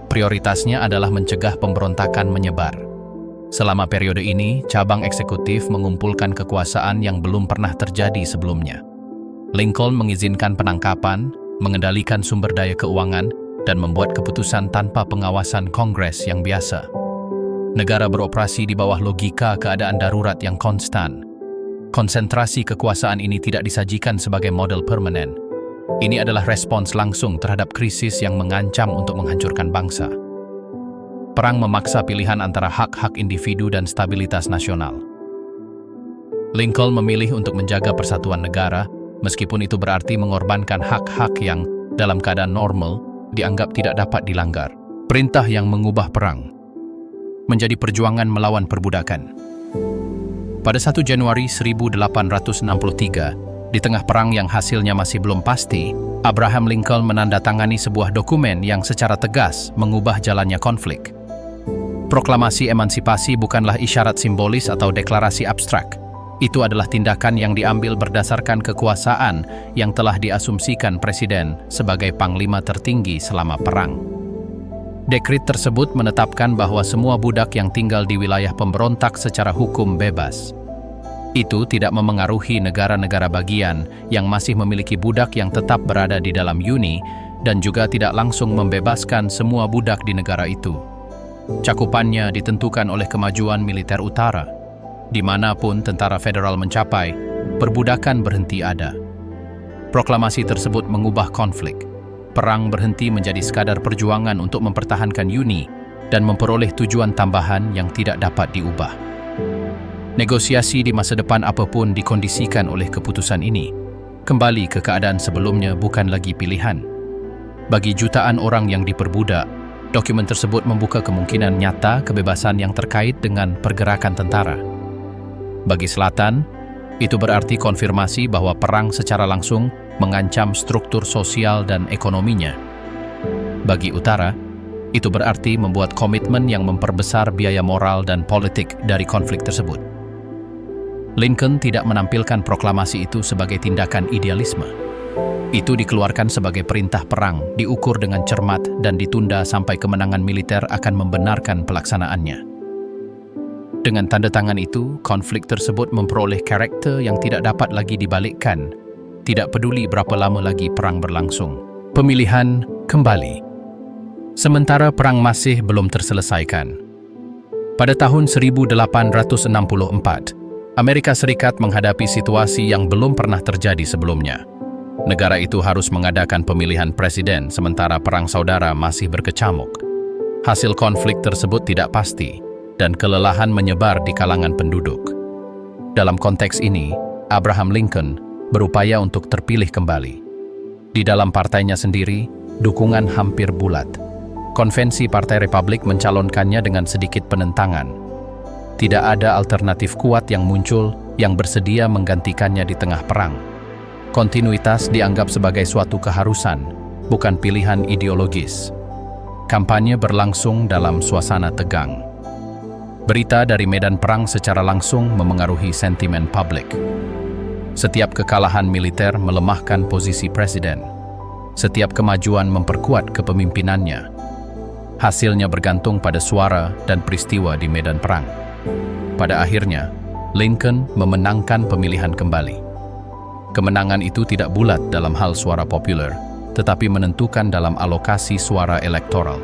Prioritasnya adalah mencegah pemberontakan menyebar. Selama periode ini, cabang eksekutif mengumpulkan kekuasaan yang belum pernah terjadi sebelumnya. Lincoln mengizinkan penangkapan, mengendalikan sumber daya keuangan, dan membuat keputusan tanpa pengawasan Kongres yang biasa. Negara beroperasi di bawah logika keadaan darurat yang konstan. Konsentrasi kekuasaan ini tidak disajikan sebagai model permanen. Ini adalah respons langsung terhadap krisis yang mengancam untuk menghancurkan bangsa. Perang memaksa pilihan antara hak-hak individu dan stabilitas nasional. Lincoln memilih untuk menjaga persatuan negara, meskipun itu berarti mengorbankan hak-hak yang, dalam keadaan normal, dianggap tidak dapat dilanggar. Perintah yang mengubah perang menjadi perjuangan melawan perbudakan. Pada 1 Januari 1863, di tengah perang yang hasilnya masih belum pasti, Abraham Lincoln menandatangani sebuah dokumen yang secara tegas mengubah jalannya konflik. Proklamasi emansipasi bukanlah isyarat simbolis atau deklarasi abstrak. Itu adalah tindakan yang diambil berdasarkan kekuasaan yang telah diasumsikan Presiden sebagai panglima tertinggi selama perang. Dekrit tersebut menetapkan bahwa semua budak yang tinggal di wilayah pemberontak secara hukum bebas. Itu tidak memengaruhi negara-negara bagian yang masih memiliki budak yang tetap berada di dalam Uni dan juga tidak langsung membebaskan semua budak di negara itu. Cakupannya ditentukan oleh kemajuan militer utara. Dimanapun tentara federal mencapai, perbudakan berhenti ada. Proklamasi tersebut mengubah konflik. Perang berhenti menjadi sekadar perjuangan untuk mempertahankan Uni dan memperoleh tujuan tambahan yang tidak dapat diubah. Negosiasi di masa depan apapun dikondisikan oleh keputusan ini. Kembali ke keadaan sebelumnya bukan lagi pilihan. Bagi jutaan orang yang diperbudak, dokumen tersebut membuka kemungkinan nyata kebebasan yang terkait dengan pergerakan tentara. Bagi Selatan, itu berarti konfirmasi bahwa perang secara langsung mengancam struktur sosial dan ekonominya. Bagi Utara, itu berarti membuat komitmen yang memperbesar biaya moral dan politik dari konflik tersebut. Lincoln tidak menampilkan proklamasi itu sebagai tindakan idealisme. Itu dikeluarkan sebagai perintah perang, diukur dengan cermat dan ditunda sampai kemenangan militer akan membenarkan pelaksanaannya. Dengan tanda tangan itu, konflik tersebut memperoleh karakter yang tidak dapat lagi dibalikkan, tidak peduli berapa lama lagi perang berlangsung. Pemilihan kembali. Sementara perang masih belum terselesaikan. Pada tahun 1864, Amerika Serikat menghadapi situasi yang belum pernah terjadi sebelumnya. Negara itu harus mengadakan pemilihan presiden sementara perang saudara masih berkecamuk. Hasil konflik tersebut tidak pasti, dan kelelahan menyebar di kalangan penduduk. Dalam konteks ini, Abraham Lincoln berupaya untuk terpilih kembali. Di dalam partainya sendiri, dukungan hampir bulat. Konvensi Partai Republik mencalonkannya dengan sedikit penentangan. Tidak ada alternatif kuat yang muncul yang bersedia menggantikannya di tengah perang. Kontinuitas dianggap sebagai suatu keharusan, bukan pilihan ideologis. Kampanye berlangsung dalam suasana tegang. Berita dari medan perang secara langsung memengaruhi sentimen publik. Setiap kekalahan militer melemahkan posisi presiden. Setiap kemajuan memperkuat kepemimpinannya. Hasilnya bergantung pada suara dan peristiwa di medan perang. Pada akhirnya, Lincoln memenangkan pemilihan kembali. Kemenangan itu tidak bulat dalam hal suara populer, tetapi menentukan dalam alokasi suara elektoral.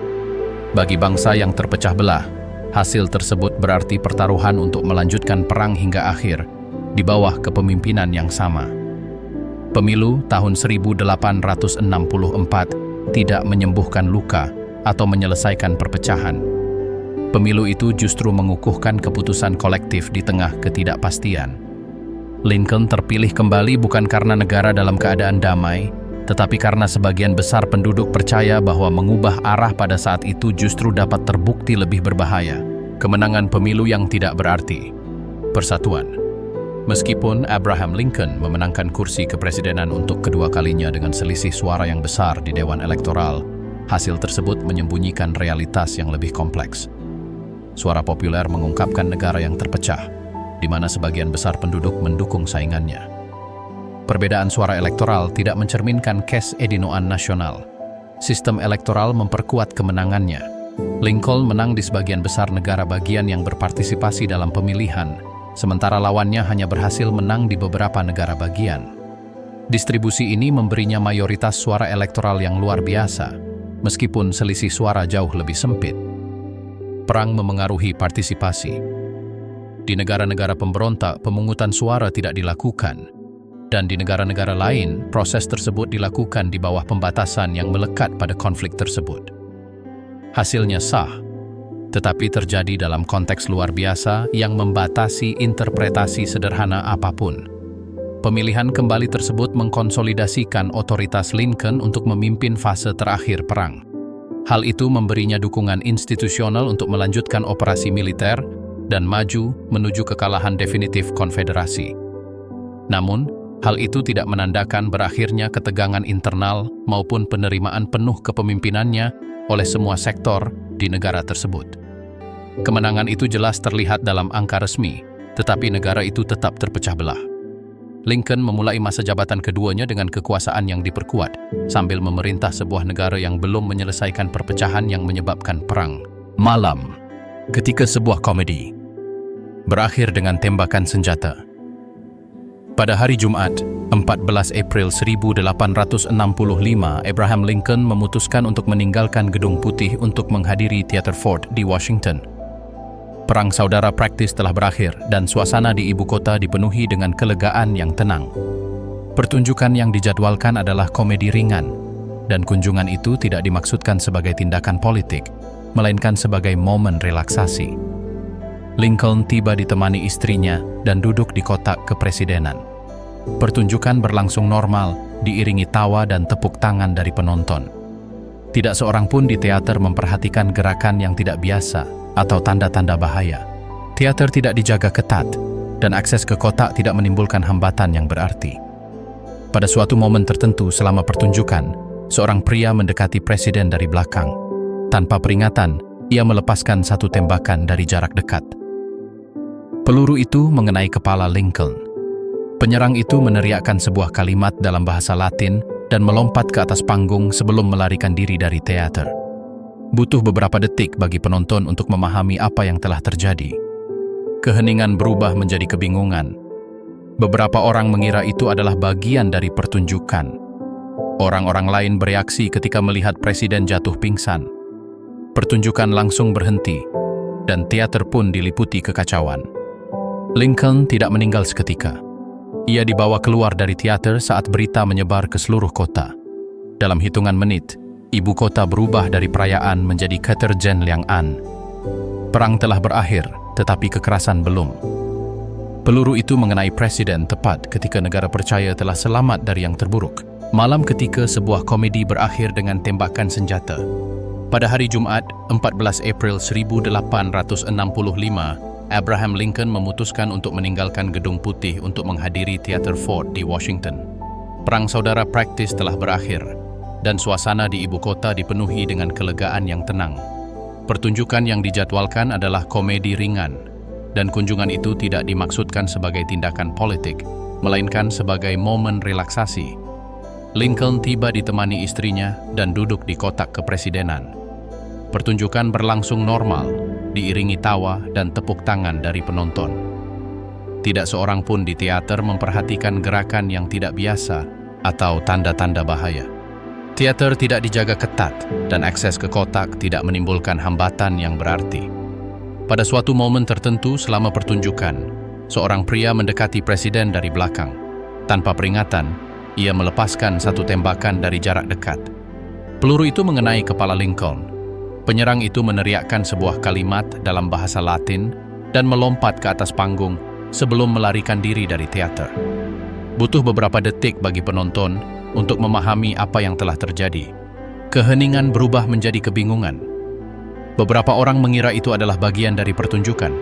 Bagi bangsa yang terpecah belah, hasil tersebut berarti pertaruhan untuk melanjutkan perang hingga akhir di bawah kepemimpinan yang sama. Pemilu tahun 1864 tidak menyembuhkan luka atau menyelesaikan perpecahan. Pemilu itu justru mengukuhkan keputusan kolektif di tengah ketidakpastian. Lincoln terpilih kembali bukan karena negara dalam keadaan damai, tetapi karena sebagian besar penduduk percaya bahwa mengubah arah pada saat itu justru dapat terbukti lebih berbahaya. Kemenangan pemilu yang tidak berarti persatuan. Meskipun Abraham Lincoln memenangkan kursi kepresidenan untuk kedua kalinya dengan selisih suara yang besar di Dewan Elektoral, Hasil tersebut menyembunyikan realitas yang lebih kompleks. Suara populer mengungkapkan negara yang terpecah, di mana sebagian besar penduduk mendukung saingannya. Perbedaan suara elektoral tidak mencerminkan kes edinoan nasional. Sistem elektoral memperkuat kemenangannya. Lincoln menang di sebagian besar negara bagian yang berpartisipasi dalam pemilihan, sementara lawannya hanya berhasil menang di beberapa negara bagian. Distribusi ini memberinya mayoritas suara elektoral yang luar biasa, meskipun selisih suara jauh lebih sempit. Perang memengaruhi partisipasi. Di negara-negara pemberontak, pemungutan suara tidak dilakukan, dan di negara-negara lain, proses tersebut dilakukan di bawah pembatasan yang melekat pada konflik tersebut. Hasilnya sah, tetapi terjadi dalam konteks luar biasa yang membatasi interpretasi sederhana apapun. Pemilihan kembali tersebut mengkonsolidasikan otoritas Lincoln untuk memimpin fase terakhir perang. Hal itu memberinya dukungan institusional untuk melanjutkan operasi militer dan maju menuju kekalahan definitif konfederasi. Namun, hal itu tidak menandakan berakhirnya ketegangan internal maupun penerimaan penuh kepemimpinannya oleh semua sektor di negara tersebut. Kemenangan itu jelas terlihat dalam angka resmi, tetapi negara itu tetap terpecah belah. Lincoln memulai masa jabatan keduanya dengan kekuasaan yang diperkuat, sambil memerintah sebuah negara yang belum menyelesaikan perpecahan yang menyebabkan perang. Malam, ketika sebuah komedi berakhir dengan tembakan senjata. Pada hari Jumat, 14 April 1865, Abraham Lincoln memutuskan untuk meninggalkan Gedung Putih untuk menghadiri Theater Ford di Washington. Perang saudara praktis telah berakhir dan suasana di ibu kota dipenuhi dengan kelegaan yang tenang. Pertunjukan yang dijadwalkan adalah komedi ringan, dan kunjungan itu tidak dimaksudkan sebagai tindakan politik, melainkan sebagai momen relaksasi. Lincoln tiba ditemani istrinya dan duduk di kotak kepresidenan. Pertunjukan berlangsung normal, diiringi tawa dan tepuk tangan dari penonton. Tidak seorang pun di teater memperhatikan gerakan yang tidak biasa atau tanda-tanda bahaya. Teater tidak dijaga ketat, dan akses ke kotak tidak menimbulkan hambatan yang berarti. Pada suatu momen tertentu selama pertunjukan, seorang pria mendekati presiden dari belakang. Tanpa peringatan, ia melepaskan satu tembakan dari jarak dekat. Peluru itu mengenai kepala Lincoln. Penyerang itu meneriakkan sebuah kalimat dalam bahasa Latin dan melompat ke atas panggung sebelum melarikan diri dari teater. Butuh beberapa detik bagi penonton untuk memahami apa yang telah terjadi. Keheningan berubah menjadi kebingungan. Beberapa orang mengira itu adalah bagian dari pertunjukan. Orang-orang lain bereaksi ketika melihat presiden jatuh pingsan. Pertunjukan langsung berhenti, dan teater pun diliputi kekacauan. Lincoln tidak meninggal seketika. Ia dibawa keluar dari teater saat berita menyebar ke seluruh kota. Dalam hitungan menit, ibu kota berubah dari perayaan menjadi Katerjen Liang-an. Perang telah berakhir, tetapi kekerasan belum. Peluru itu mengenai presiden tepat ketika negara percaya telah selamat dari yang terburuk. Malam ketika sebuah komedi berakhir dengan tembakan senjata. Pada hari Jumat, 14 April 1865, Abraham Lincoln memutuskan untuk meninggalkan Gedung Putih untuk menghadiri Theater Ford di Washington. Perang saudara praktis telah berakhir, dan suasana di ibu kota dipenuhi dengan kelegaan yang tenang. Pertunjukan yang dijadwalkan adalah komedi ringan, dan kunjungan itu tidak dimaksudkan sebagai tindakan politik, melainkan sebagai momen relaksasi. Lincoln tiba ditemani istrinya dan duduk di kotak kepresidenan. Pertunjukan berlangsung normal, diiringi tawa dan tepuk tangan dari penonton. Tidak seorang pun di teater memperhatikan gerakan yang tidak biasa atau tanda-tanda bahaya. Teater tidak dijaga ketat, dan akses ke kotak tidak menimbulkan hambatan yang berarti. Pada suatu momen tertentu selama pertunjukan, seorang pria mendekati presiden dari belakang. Tanpa peringatan, ia melepaskan satu tembakan dari jarak dekat. Peluru itu mengenai kepala Lincoln. Penyerang itu meneriakkan sebuah kalimat dalam bahasa Latin dan melompat ke atas panggung sebelum melarikan diri dari teater. Butuh beberapa detik bagi penonton untuk memahami apa yang telah terjadi. Keheningan berubah menjadi kebingungan. Beberapa orang mengira itu adalah bagian dari pertunjukan.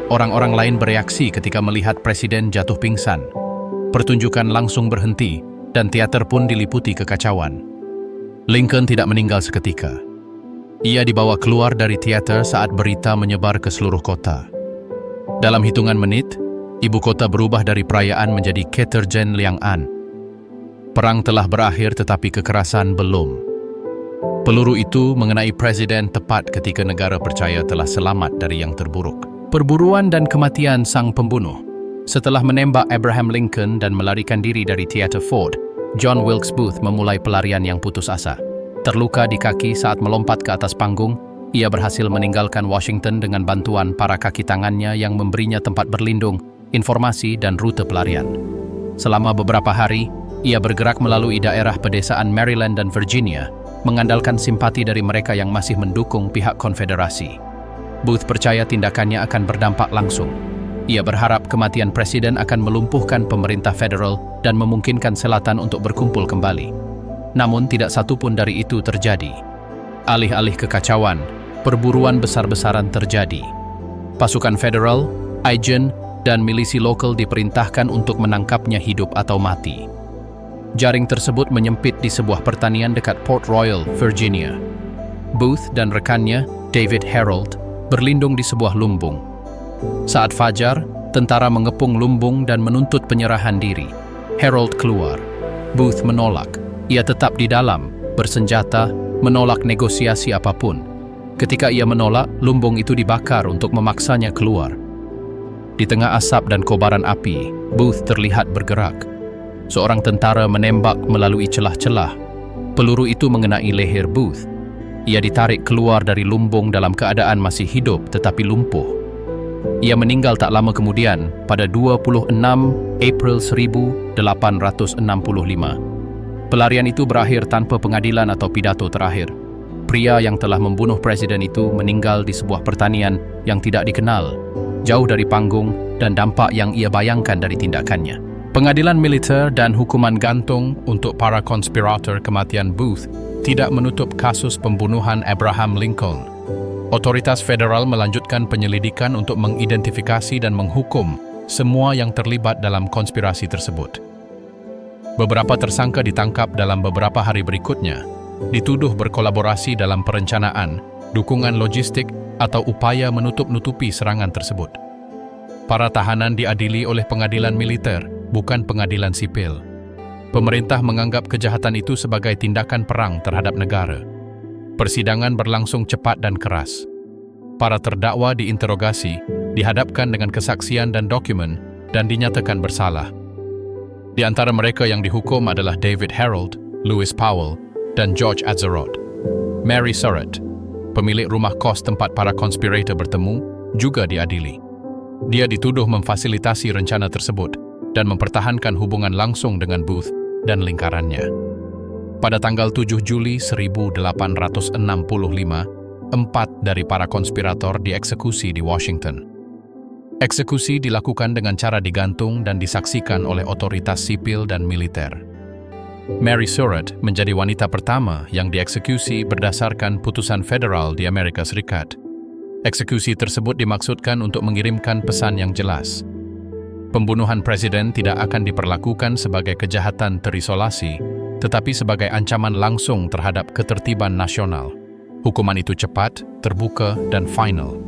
Orang-orang lain bereaksi ketika melihat presiden jatuh pingsan. Pertunjukan langsung berhenti dan teater pun diliputi kekacauan. Lincoln tidak meninggal seketika. Ia dibawa keluar dari teater saat berita menyebar ke seluruh kota. Dalam hitungan menit, ibu kota berubah dari perayaan menjadi Keterjen Liang-an. Perang telah berakhir tetapi kekerasan belum. Peluru itu mengenai presiden tepat ketika negara percaya telah selamat dari yang terburuk. Perburuan dan kematian sang pembunuh. Setelah menembak Abraham Lincoln dan melarikan diri dari teater Ford, John Wilkes Booth memulai pelarian yang putus asa. Terluka di kaki saat melompat ke atas panggung, ia berhasil meninggalkan Washington dengan bantuan para kaki tangannya yang memberinya tempat berlindung, informasi, dan rute pelarian. Selama beberapa hari, ia bergerak melalui daerah pedesaan Maryland dan Virginia, mengandalkan simpati dari mereka yang masih mendukung pihak Konfederasi. Booth percaya tindakannya akan berdampak langsung. Ia berharap kematian presiden akan melumpuhkan pemerintah federal dan memungkinkan selatan untuk berkumpul kembali. Namun tidak satu pun dari itu terjadi. Alih-alih kekacauan, perburuan besar-besaran terjadi. Pasukan federal, agen, dan milisi lokal diperintahkan untuk menangkapnya hidup atau mati. Jaring tersebut menyempit di sebuah pertanian dekat Port Royal, Virginia. Booth dan rekannya, David Herold, berlindung di sebuah lumbung. Saat fajar, tentara mengepung lumbung dan menuntut penyerahan diri. Herold keluar. Booth menolak. Ia tetap di dalam, bersenjata, menolak negosiasi apapun. Ketika ia menolak, lumbung itu dibakar untuk memaksanya keluar. Di tengah asap dan kobaran api, Booth terlihat bergerak. Seorang tentara menembak melalui celah-celah. Peluru itu mengenai leher Booth. Ia ditarik keluar dari lumbung dalam keadaan masih hidup tetapi lumpuh. Ia meninggal tak lama kemudian pada 26 April 1865. Pelarian itu berakhir tanpa pengadilan atau pidato terakhir. Pria yang telah membunuh presiden itu meninggal di sebuah pertanian yang tidak dikenal, jauh dari panggung dan dampak yang ia bayangkan dari tindakannya. Pengadilan militer dan hukuman gantung untuk para konspirator kematian Booth tidak menutup kasus pembunuhan Abraham Lincoln. Otoritas federal melanjutkan penyelidikan untuk mengidentifikasi dan menghukum semua yang terlibat dalam konspirasi tersebut. Beberapa tersangka ditangkap dalam beberapa hari berikutnya, dituduh berkolaborasi dalam perencanaan, dukungan logistik, atau upaya menutup-nutupi serangan tersebut. Para tahanan diadili oleh pengadilan militer, bukan pengadilan sipil. Pemerintah menganggap kejahatan itu sebagai tindakan perang terhadap negara. Persidangan berlangsung cepat dan keras. Para terdakwa diinterogasi, dihadapkan dengan kesaksian dan dokumen, dan dinyatakan bersalah. Di antara mereka yang dihukum adalah David Herold, Lewis Powell, dan George Atzerodt. Mary Surratt, pemilik rumah kos tempat para konspirator bertemu, juga diadili. Dia dituduh memfasilitasi rencana tersebut dan mempertahankan hubungan langsung dengan Booth dan lingkarannya. Pada tanggal 7 Juli 1865, 4 dari para konspirator dieksekusi di Washington. Eksekusi dilakukan dengan cara digantung dan disaksikan oleh otoritas sipil dan militer. Mary Surratt menjadi wanita pertama yang dieksekusi berdasarkan putusan federal di Amerika Serikat. Eksekusi tersebut dimaksudkan untuk mengirimkan pesan yang jelas. Pembunuhan presiden tidak akan diperlakukan sebagai kejahatan terisolasi, tetapi sebagai ancaman langsung terhadap ketertiban nasional. Hukuman itu cepat, terbuka, dan final.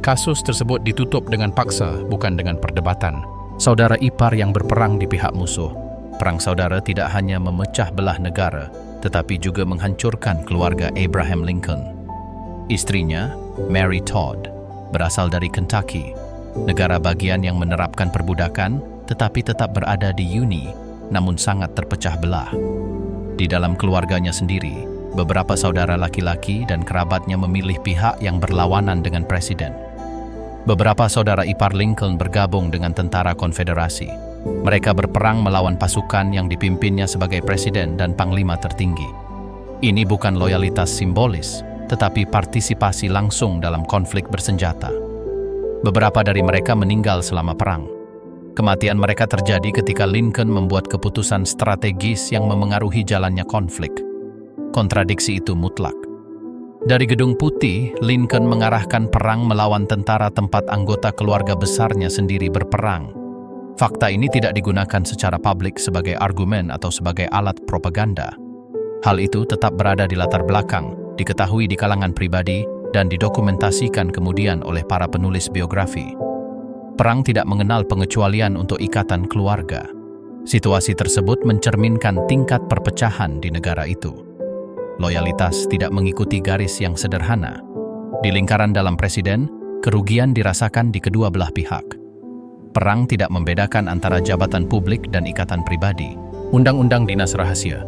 Kasus tersebut ditutup dengan paksa, bukan dengan perdebatan. Saudara ipar yang berperang di pihak musuh. Perang saudara tidak hanya memecah belah negara, tetapi juga menghancurkan keluarga Abraham Lincoln. Istrinya, Mary Todd, berasal dari Kentucky, negara bagian yang menerapkan perbudakan, tetapi tetap berada di Uni, namun sangat terpecah belah. Di dalam keluarganya sendiri, beberapa saudara laki-laki dan kerabatnya memilih pihak yang berlawanan dengan presiden. Beberapa saudara ipar Lincoln bergabung dengan tentara konfederasi. Mereka berperang melawan pasukan yang dipimpinnya sebagai presiden dan panglima tertinggi. Ini bukan loyalitas simbolis, tetapi partisipasi langsung dalam konflik bersenjata. Beberapa dari mereka meninggal selama perang. Kematian mereka terjadi ketika Lincoln membuat keputusan strategis yang memengaruhi jalannya konflik. Kontradiksi itu mutlak. Dari Gedung Putih, Lincoln mengarahkan perang melawan tentara tempat anggota keluarga besarnya sendiri berperang. Fakta ini tidak digunakan secara publik sebagai argumen atau sebagai alat propaganda. Hal itu tetap berada di latar belakang, diketahui di kalangan pribadi, dan didokumentasikan kemudian oleh para penulis biografi. Perang tidak mengenal pengecualian untuk ikatan keluarga. Situasi tersebut mencerminkan tingkat perpecahan di negara itu. Loyalitas tidak mengikuti garis yang sederhana. Di lingkaran dalam presiden, kerugian dirasakan di kedua belah pihak. Perang tidak membedakan antara jabatan publik dan ikatan pribadi. Undang-Undang Dinas Rahasia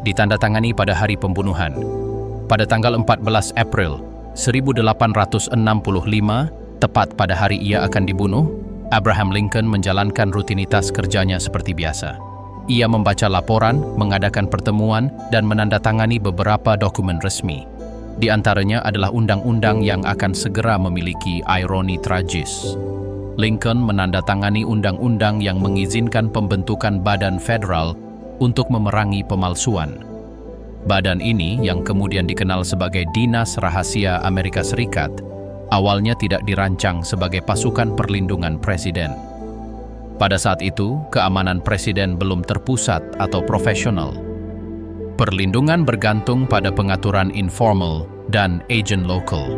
ditandatangani pada hari pembunuhan. Pada tanggal 14 April 1865, tepat pada hari ia akan dibunuh, Abraham Lincoln menjalankan rutinitas kerjanya seperti biasa. Ia membaca laporan, mengadakan pertemuan, dan menandatangani beberapa dokumen resmi. Di antaranya adalah undang-undang yang akan segera memiliki ironi tragis. Lincoln menandatangani undang-undang yang mengizinkan pembentukan badan federal untuk memerangi pemalsuan. Badan ini, yang kemudian dikenal sebagai Dinas Rahasia Amerika Serikat, awalnya tidak dirancang sebagai pasukan perlindungan presiden. Pada saat itu, keamanan presiden belum terpusat atau profesional. Perlindungan bergantung pada pengaturan informal dan agent local.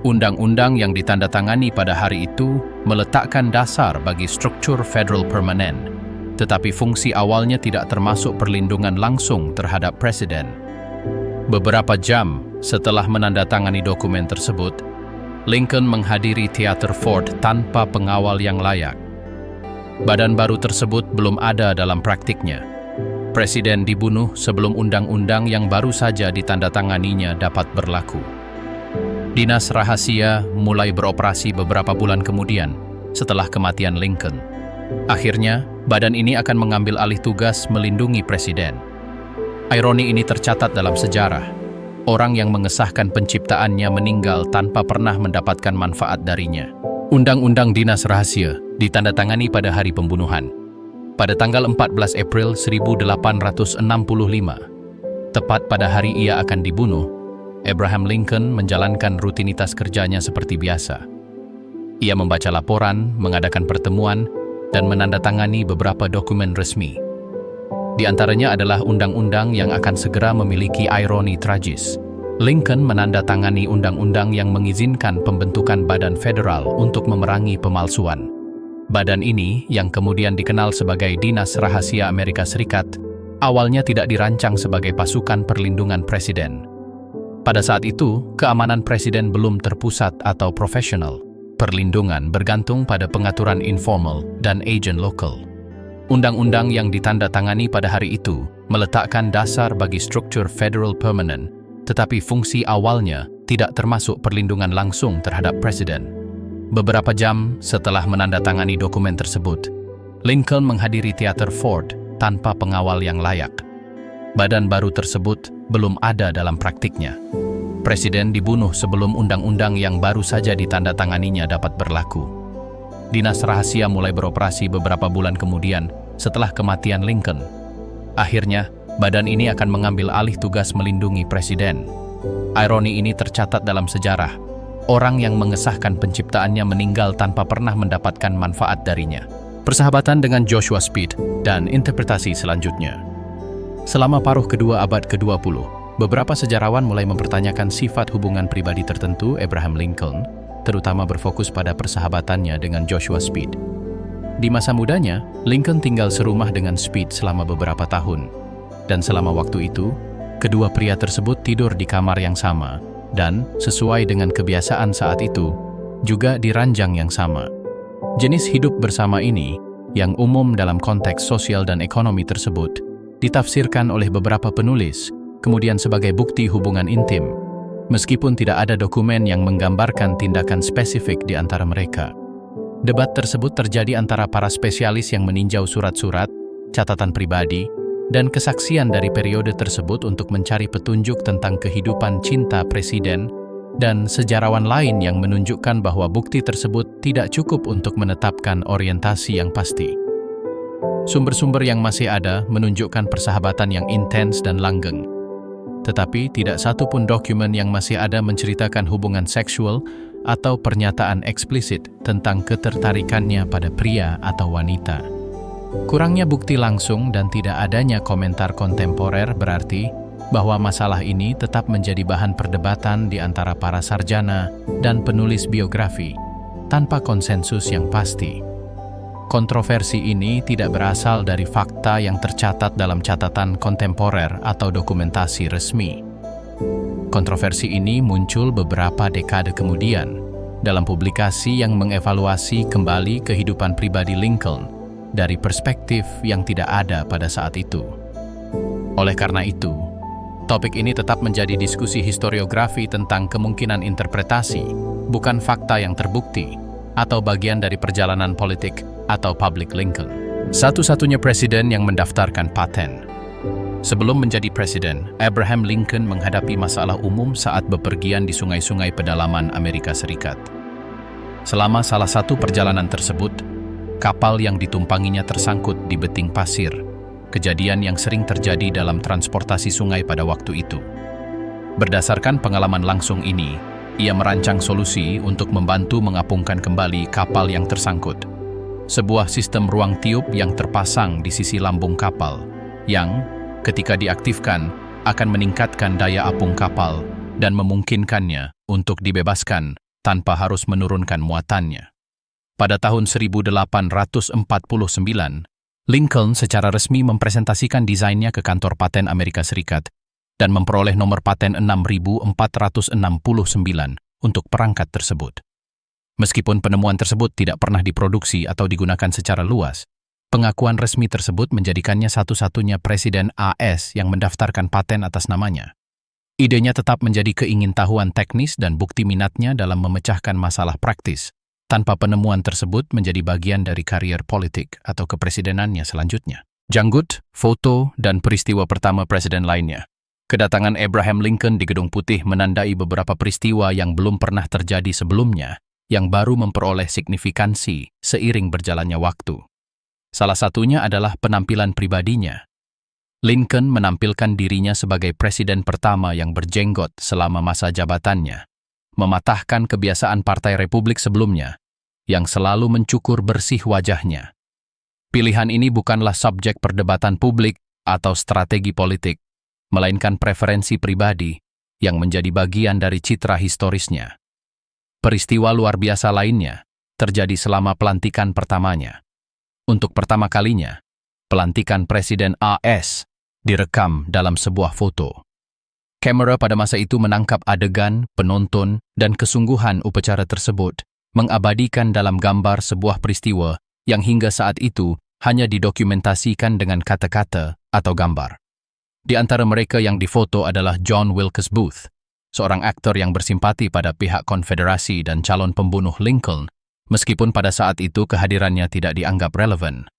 Undang-undang yang ditandatangani pada hari itu meletakkan dasar bagi struktur federal permanen, tetapi fungsi awalnya tidak termasuk perlindungan langsung terhadap presiden. Beberapa jam setelah menandatangani dokumen tersebut, Lincoln menghadiri teater Ford tanpa pengawal yang layak. Badan baru tersebut belum ada dalam praktiknya. Presiden dibunuh sebelum undang-undang yang baru saja ditandatanganinya dapat berlaku. Dinas Rahasia mulai beroperasi beberapa bulan kemudian setelah kematian Lincoln. Akhirnya, badan ini akan mengambil alih tugas melindungi presiden. Ironi ini tercatat dalam sejarah. Orang yang mengesahkan penciptaannya meninggal tanpa pernah mendapatkan manfaat darinya. Undang-Undang Dinas Rahasia ditandatangani pada hari pembunuhan. Pada tanggal 14 April 1865, tepat pada hari ia akan dibunuh, Abraham Lincoln menjalankan rutinitas kerjanya seperti biasa. Ia membaca laporan, mengadakan pertemuan, dan menandatangani beberapa dokumen resmi. Di antaranya adalah undang-undang yang akan segera memiliki ironi tragis. Lincoln menandatangani undang-undang yang mengizinkan pembentukan badan federal untuk memerangi pemalsuan. Badan ini, yang kemudian dikenal sebagai Dinas Rahasia Amerika Serikat, awalnya tidak dirancang sebagai pasukan perlindungan presiden. Pada saat itu, keamanan presiden belum terpusat atau profesional. Perlindungan bergantung pada pengaturan informal dan agent local. Undang-undang yang ditandatangani pada hari itu meletakkan dasar bagi struktur federal permanent, tetapi fungsi awalnya tidak termasuk perlindungan langsung terhadap presiden. Beberapa jam setelah menandatangani dokumen tersebut, Lincoln menghadiri teater Ford tanpa pengawal yang layak. Badan baru tersebut belum ada dalam praktiknya. Presiden dibunuh sebelum undang-undang yang baru saja ditandatanganinya dapat berlaku. Dinas Rahasia mulai beroperasi beberapa bulan kemudian setelah kematian Lincoln. Akhirnya, badan ini akan mengambil alih tugas melindungi presiden. Ironi ini tercatat dalam sejarah. Orang yang mengesahkan penciptaannya meninggal tanpa pernah mendapatkan manfaat darinya. Persahabatan dengan Joshua Speed dan interpretasi selanjutnya. Selama paruh kedua abad ke-20, beberapa sejarawan mulai mempertanyakan sifat hubungan pribadi tertentu Abraham Lincoln, terutama berfokus pada persahabatannya dengan Joshua Speed. Di masa mudanya, Lincoln tinggal serumah dengan Speed selama beberapa tahun. Dan selama waktu itu, kedua pria tersebut tidur di kamar yang sama, dan, sesuai dengan kebiasaan saat itu, juga di ranjang yang sama. Jenis hidup bersama ini, yang umum dalam konteks sosial dan ekonomi tersebut, ditafsirkan oleh beberapa penulis, kemudian sebagai bukti hubungan intim, meskipun tidak ada dokumen yang menggambarkan tindakan spesifik di antara mereka. Debat tersebut terjadi antara para spesialis yang meninjau surat-surat, catatan pribadi, dan kesaksian dari periode tersebut untuk mencari petunjuk tentang kehidupan cinta presiden, dan sejarawan lain yang menunjukkan bahwa bukti tersebut tidak cukup untuk menetapkan orientasi yang pasti. Sumber-sumber yang masih ada menunjukkan persahabatan yang intens dan langgeng. Tetapi tidak satu pun dokumen yang masih ada menceritakan hubungan seksual atau pernyataan eksplisit tentang ketertarikannya pada pria atau wanita. Kurangnya bukti langsung dan tidak adanya komentar kontemporer berarti bahwa masalah ini tetap menjadi bahan perdebatan di antara para sarjana dan penulis biografi, tanpa konsensus yang pasti. Kontroversi ini tidak berasal dari fakta yang tercatat dalam catatan kontemporer atau dokumentasi resmi. Kontroversi ini muncul beberapa dekade kemudian dalam publikasi yang mengevaluasi kembali kehidupan pribadi Lincoln dari perspektif yang tidak ada pada saat itu. Oleh karena itu, topik ini tetap menjadi diskusi historiografi tentang kemungkinan interpretasi, bukan fakta yang terbukti, atau bagian dari perjalanan politik atau publik Lincoln. Satu-satunya presiden yang mendaftarkan paten. Sebelum menjadi presiden, Abraham Lincoln menghadapi masalah umum saat bepergian di sungai-sungai pedalaman Amerika Serikat. Selama salah satu perjalanan tersebut, kapal yang ditumpanginya tersangkut di beting pasir, kejadian yang sering terjadi dalam transportasi sungai pada waktu itu. Berdasarkan pengalaman langsung ini, ia merancang solusi untuk membantu mengapungkan kembali kapal yang tersangkut. Sebuah sistem ruang tiup yang terpasang di sisi lambung kapal, yang, ketika diaktifkan, akan meningkatkan daya apung kapal dan memungkinkannya untuk dibebaskan tanpa harus menurunkan muatannya. Pada tahun 1849, Lincoln secara resmi mempresentasikan desainnya ke kantor paten Amerika Serikat dan memperoleh nomor paten 6469 untuk perangkat tersebut. Meskipun penemuan tersebut tidak pernah diproduksi atau digunakan secara luas, pengakuan resmi tersebut menjadikannya satu-satunya presiden AS yang mendaftarkan paten atas namanya. Idenya tetap menjadi keingintahuan teknis dan bukti minatnya dalam memecahkan masalah praktis, tanpa penemuan tersebut menjadi bagian dari karier politik atau kepresidenannya selanjutnya. Janggut, foto, dan peristiwa pertama presiden lainnya. Kedatangan Abraham Lincoln di Gedung Putih menandai beberapa peristiwa yang belum pernah terjadi sebelumnya, yang baru memperoleh signifikansi seiring berjalannya waktu. Salah satunya adalah penampilan pribadinya. Lincoln menampilkan dirinya sebagai presiden pertama yang berjenggot selama masa jabatannya, mematahkan kebiasaan Partai Republik sebelumnya, yang selalu mencukur bersih wajahnya. Pilihan ini bukanlah subjek perdebatan publik atau strategi politik, melainkan preferensi pribadi yang menjadi bagian dari citra historisnya. Peristiwa luar biasa lainnya terjadi selama pelantikan pertamanya. Untuk pertama kalinya, pelantikan Presiden AS direkam dalam sebuah foto. Kamera pada masa itu menangkap adegan, penonton, dan kesungguhan upacara tersebut, mengabadikan dalam gambar sebuah peristiwa yang hingga saat itu hanya didokumentasikan dengan kata-kata atau gambar. Di antara mereka yang difoto adalah John Wilkes Booth, seorang aktor yang bersimpati pada pihak Konfederasi dan calon pembunuh Lincoln, meskipun pada saat itu kehadirannya tidak dianggap relevan.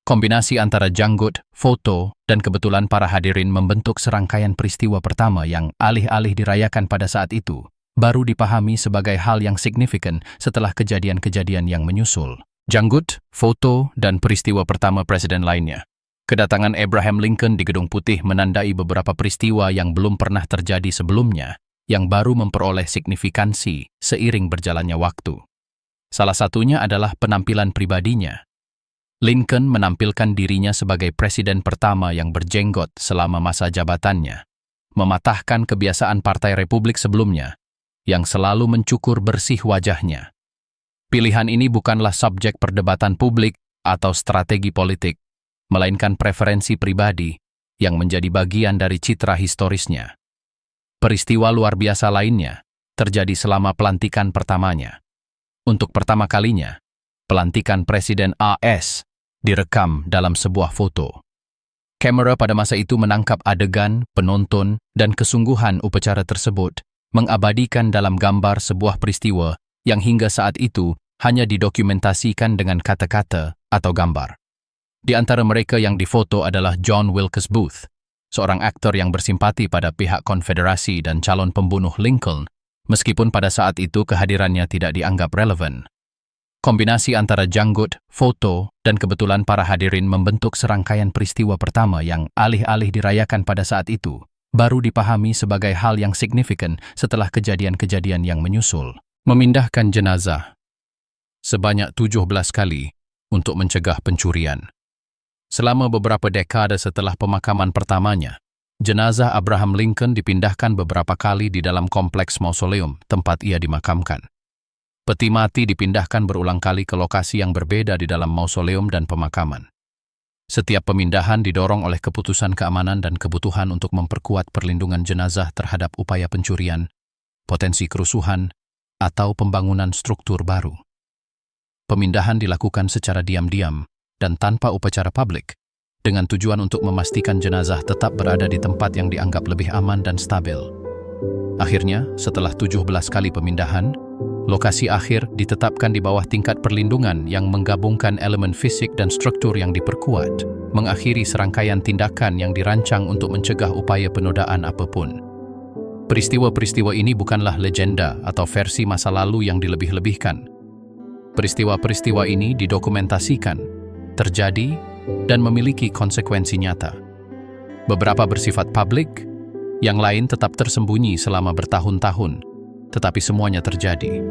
Kombinasi antara janggut, foto, dan kebetulan para hadirin membentuk serangkaian peristiwa pertama yang alih-alih dirayakan pada saat itu, baru dipahami sebagai hal yang signifikan setelah kejadian-kejadian yang menyusul. Janggut, foto, dan peristiwa pertama presiden lainnya. Kedatangan Abraham Lincoln di Gedung Putih menandai beberapa peristiwa yang belum pernah terjadi sebelumnya, yang baru memperoleh signifikansi seiring berjalannya waktu. Salah satunya adalah penampilan pribadinya. Lincoln menampilkan dirinya sebagai presiden pertama yang berjenggot selama masa jabatannya, mematahkan kebiasaan Partai Republik sebelumnya, yang selalu mencukur bersih wajahnya. Pilihan ini bukanlah subjek perdebatan publik atau strategi politik, melainkan preferensi pribadi yang menjadi bagian dari citra historisnya. Peristiwa luar biasa lainnya terjadi selama pelantikan pertamanya. Untuk pertama kalinya, pelantikan Presiden AS direkam dalam sebuah foto. Kamera pada masa itu menangkap adegan, penonton, dan kesungguhan upacara tersebut, mengabadikan dalam gambar sebuah peristiwa yang hingga saat itu hanya didokumentasikan dengan kata-kata atau gambar. Di antara mereka yang difoto adalah John Wilkes Booth, seorang aktor yang bersimpati pada pihak Konfederasi dan calon pembunuh Lincoln, meskipun pada saat itu kehadirannya tidak dianggap relevan. Kombinasi antara janggut, foto, dan kebetulan para hadirin membentuk serangkaian peristiwa pertama yang alih-alih dirayakan pada saat itu, baru dipahami sebagai hal yang signifikan setelah kejadian-kejadian yang menyusul. Memindahkan jenazah sebanyak 17 kali untuk mencegah pencurian. Selama beberapa dekade setelah pemakaman pertamanya, Jenazah Abraham Lincoln dipindahkan beberapa kali di dalam kompleks mausoleum tempat ia dimakamkan. Peti mati dipindahkan berulang kali ke lokasi yang berbeda di dalam mausoleum dan pemakaman. Setiap pemindahan didorong oleh keputusan keamanan dan kebutuhan untuk memperkuat perlindungan jenazah terhadap upaya pencurian, potensi kerusuhan, atau pembangunan struktur baru. Pemindahan dilakukan secara diam-diam dan tanpa upacara publik, dengan tujuan untuk memastikan jenazah tetap berada di tempat yang dianggap lebih aman dan stabil. Akhirnya, setelah 17 kali pemindahan, lokasi akhir ditetapkan di bawah tingkat perlindungan yang menggabungkan elemen fisik dan struktur yang diperkuat, mengakhiri serangkaian tindakan yang dirancang untuk mencegah upaya penodaan apapun. Peristiwa-peristiwa ini bukanlah legenda atau versi masa lalu yang dilebih-lebihkan. Peristiwa-peristiwa ini didokumentasikan, terjadi, dan memiliki konsekuensi nyata. Beberapa bersifat publik, yang lain tetap tersembunyi selama bertahun-tahun, tetapi semuanya terjadi.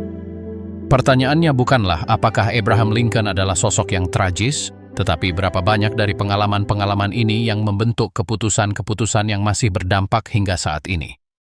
Pertanyaannya bukanlah apakah Abraham Lincoln adalah sosok yang tragis, tetapi berapa banyak dari pengalaman-pengalaman ini yang membentuk keputusan-keputusan yang masih berdampak hingga saat ini.